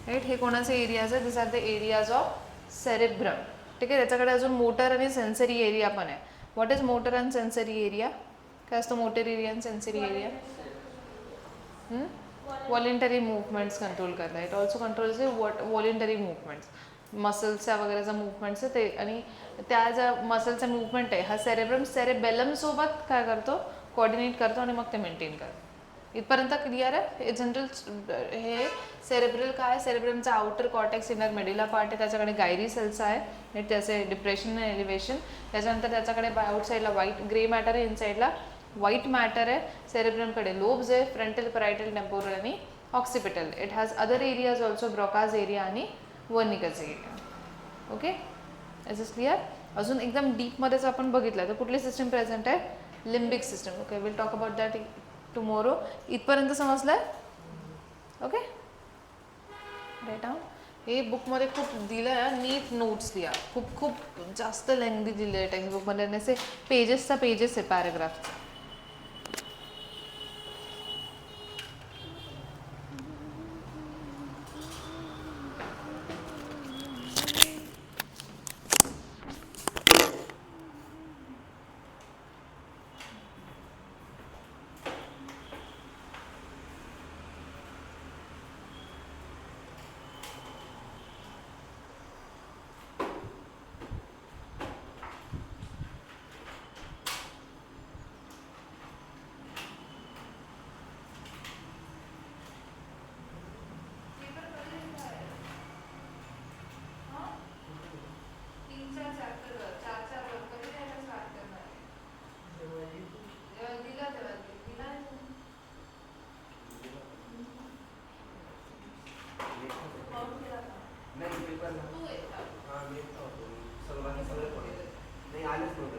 Right. हे कोणाचे एरियाज आहे? This are the areas of cerebrum. ठीक आहे. त्याच्याकडे अजून मोटर आणि सेन्सरी एरिया पण आहे. What is motor and sensory area? काय असतं मोटर एरिया आणि sensory area? Voluntary movements control करता. It also controls voluntary movements. मसल्सच्या वगैरेचा मुवमेंट्स आहे ते. आणि त्या ज्या मसलचा मुवमेंट आहे हा सेरेबेलम सोबत काय करतो? कोऑर्डिनेट करतो आणि मग ते मेंटेन करतो. इथपर्यंत क्लिअर आहे? हे जनरल हे सेरेब्रल काय? सेरेब्रमचा outer cortex inner medulla part आहे. त्याच्याकडे गायरी सेल्स आहे. त्याचे डिप्रेशन आणि एलिव्हेशन. त्याच्यानंतर त्याच्याकडे आउट साईडला व्हाईट ग्रे मॅटर आहे. इनसाईडला व्हाईट मॅटर आहे. सेरेब्रमकडे लोब्स आहे. फ्रंटल, परायटल, टेम्पोरल आणि occipital. It has other areas also. Broca's area आणि Wernicke's area. Okay. Is is clear? अजून एकदम डीपमध्येच आपण बघितलं तर कुठली सिस्टम प्रेझेंट आहे? Limbic system. Okay. Will talk about that tomorrow. इथपर्यंत समजलं? ओके. Right down. हे बुकमध्ये खूप दिलं आहे. नीट नोट्स लिहा. खूप जास्त लेंथी दिले आहे टेक्स्टबुकमध्ये. आणि असे पेजेसचा पेजेस आहे पॅराग्राफचा. सगळे नाही आलेच नव्हते.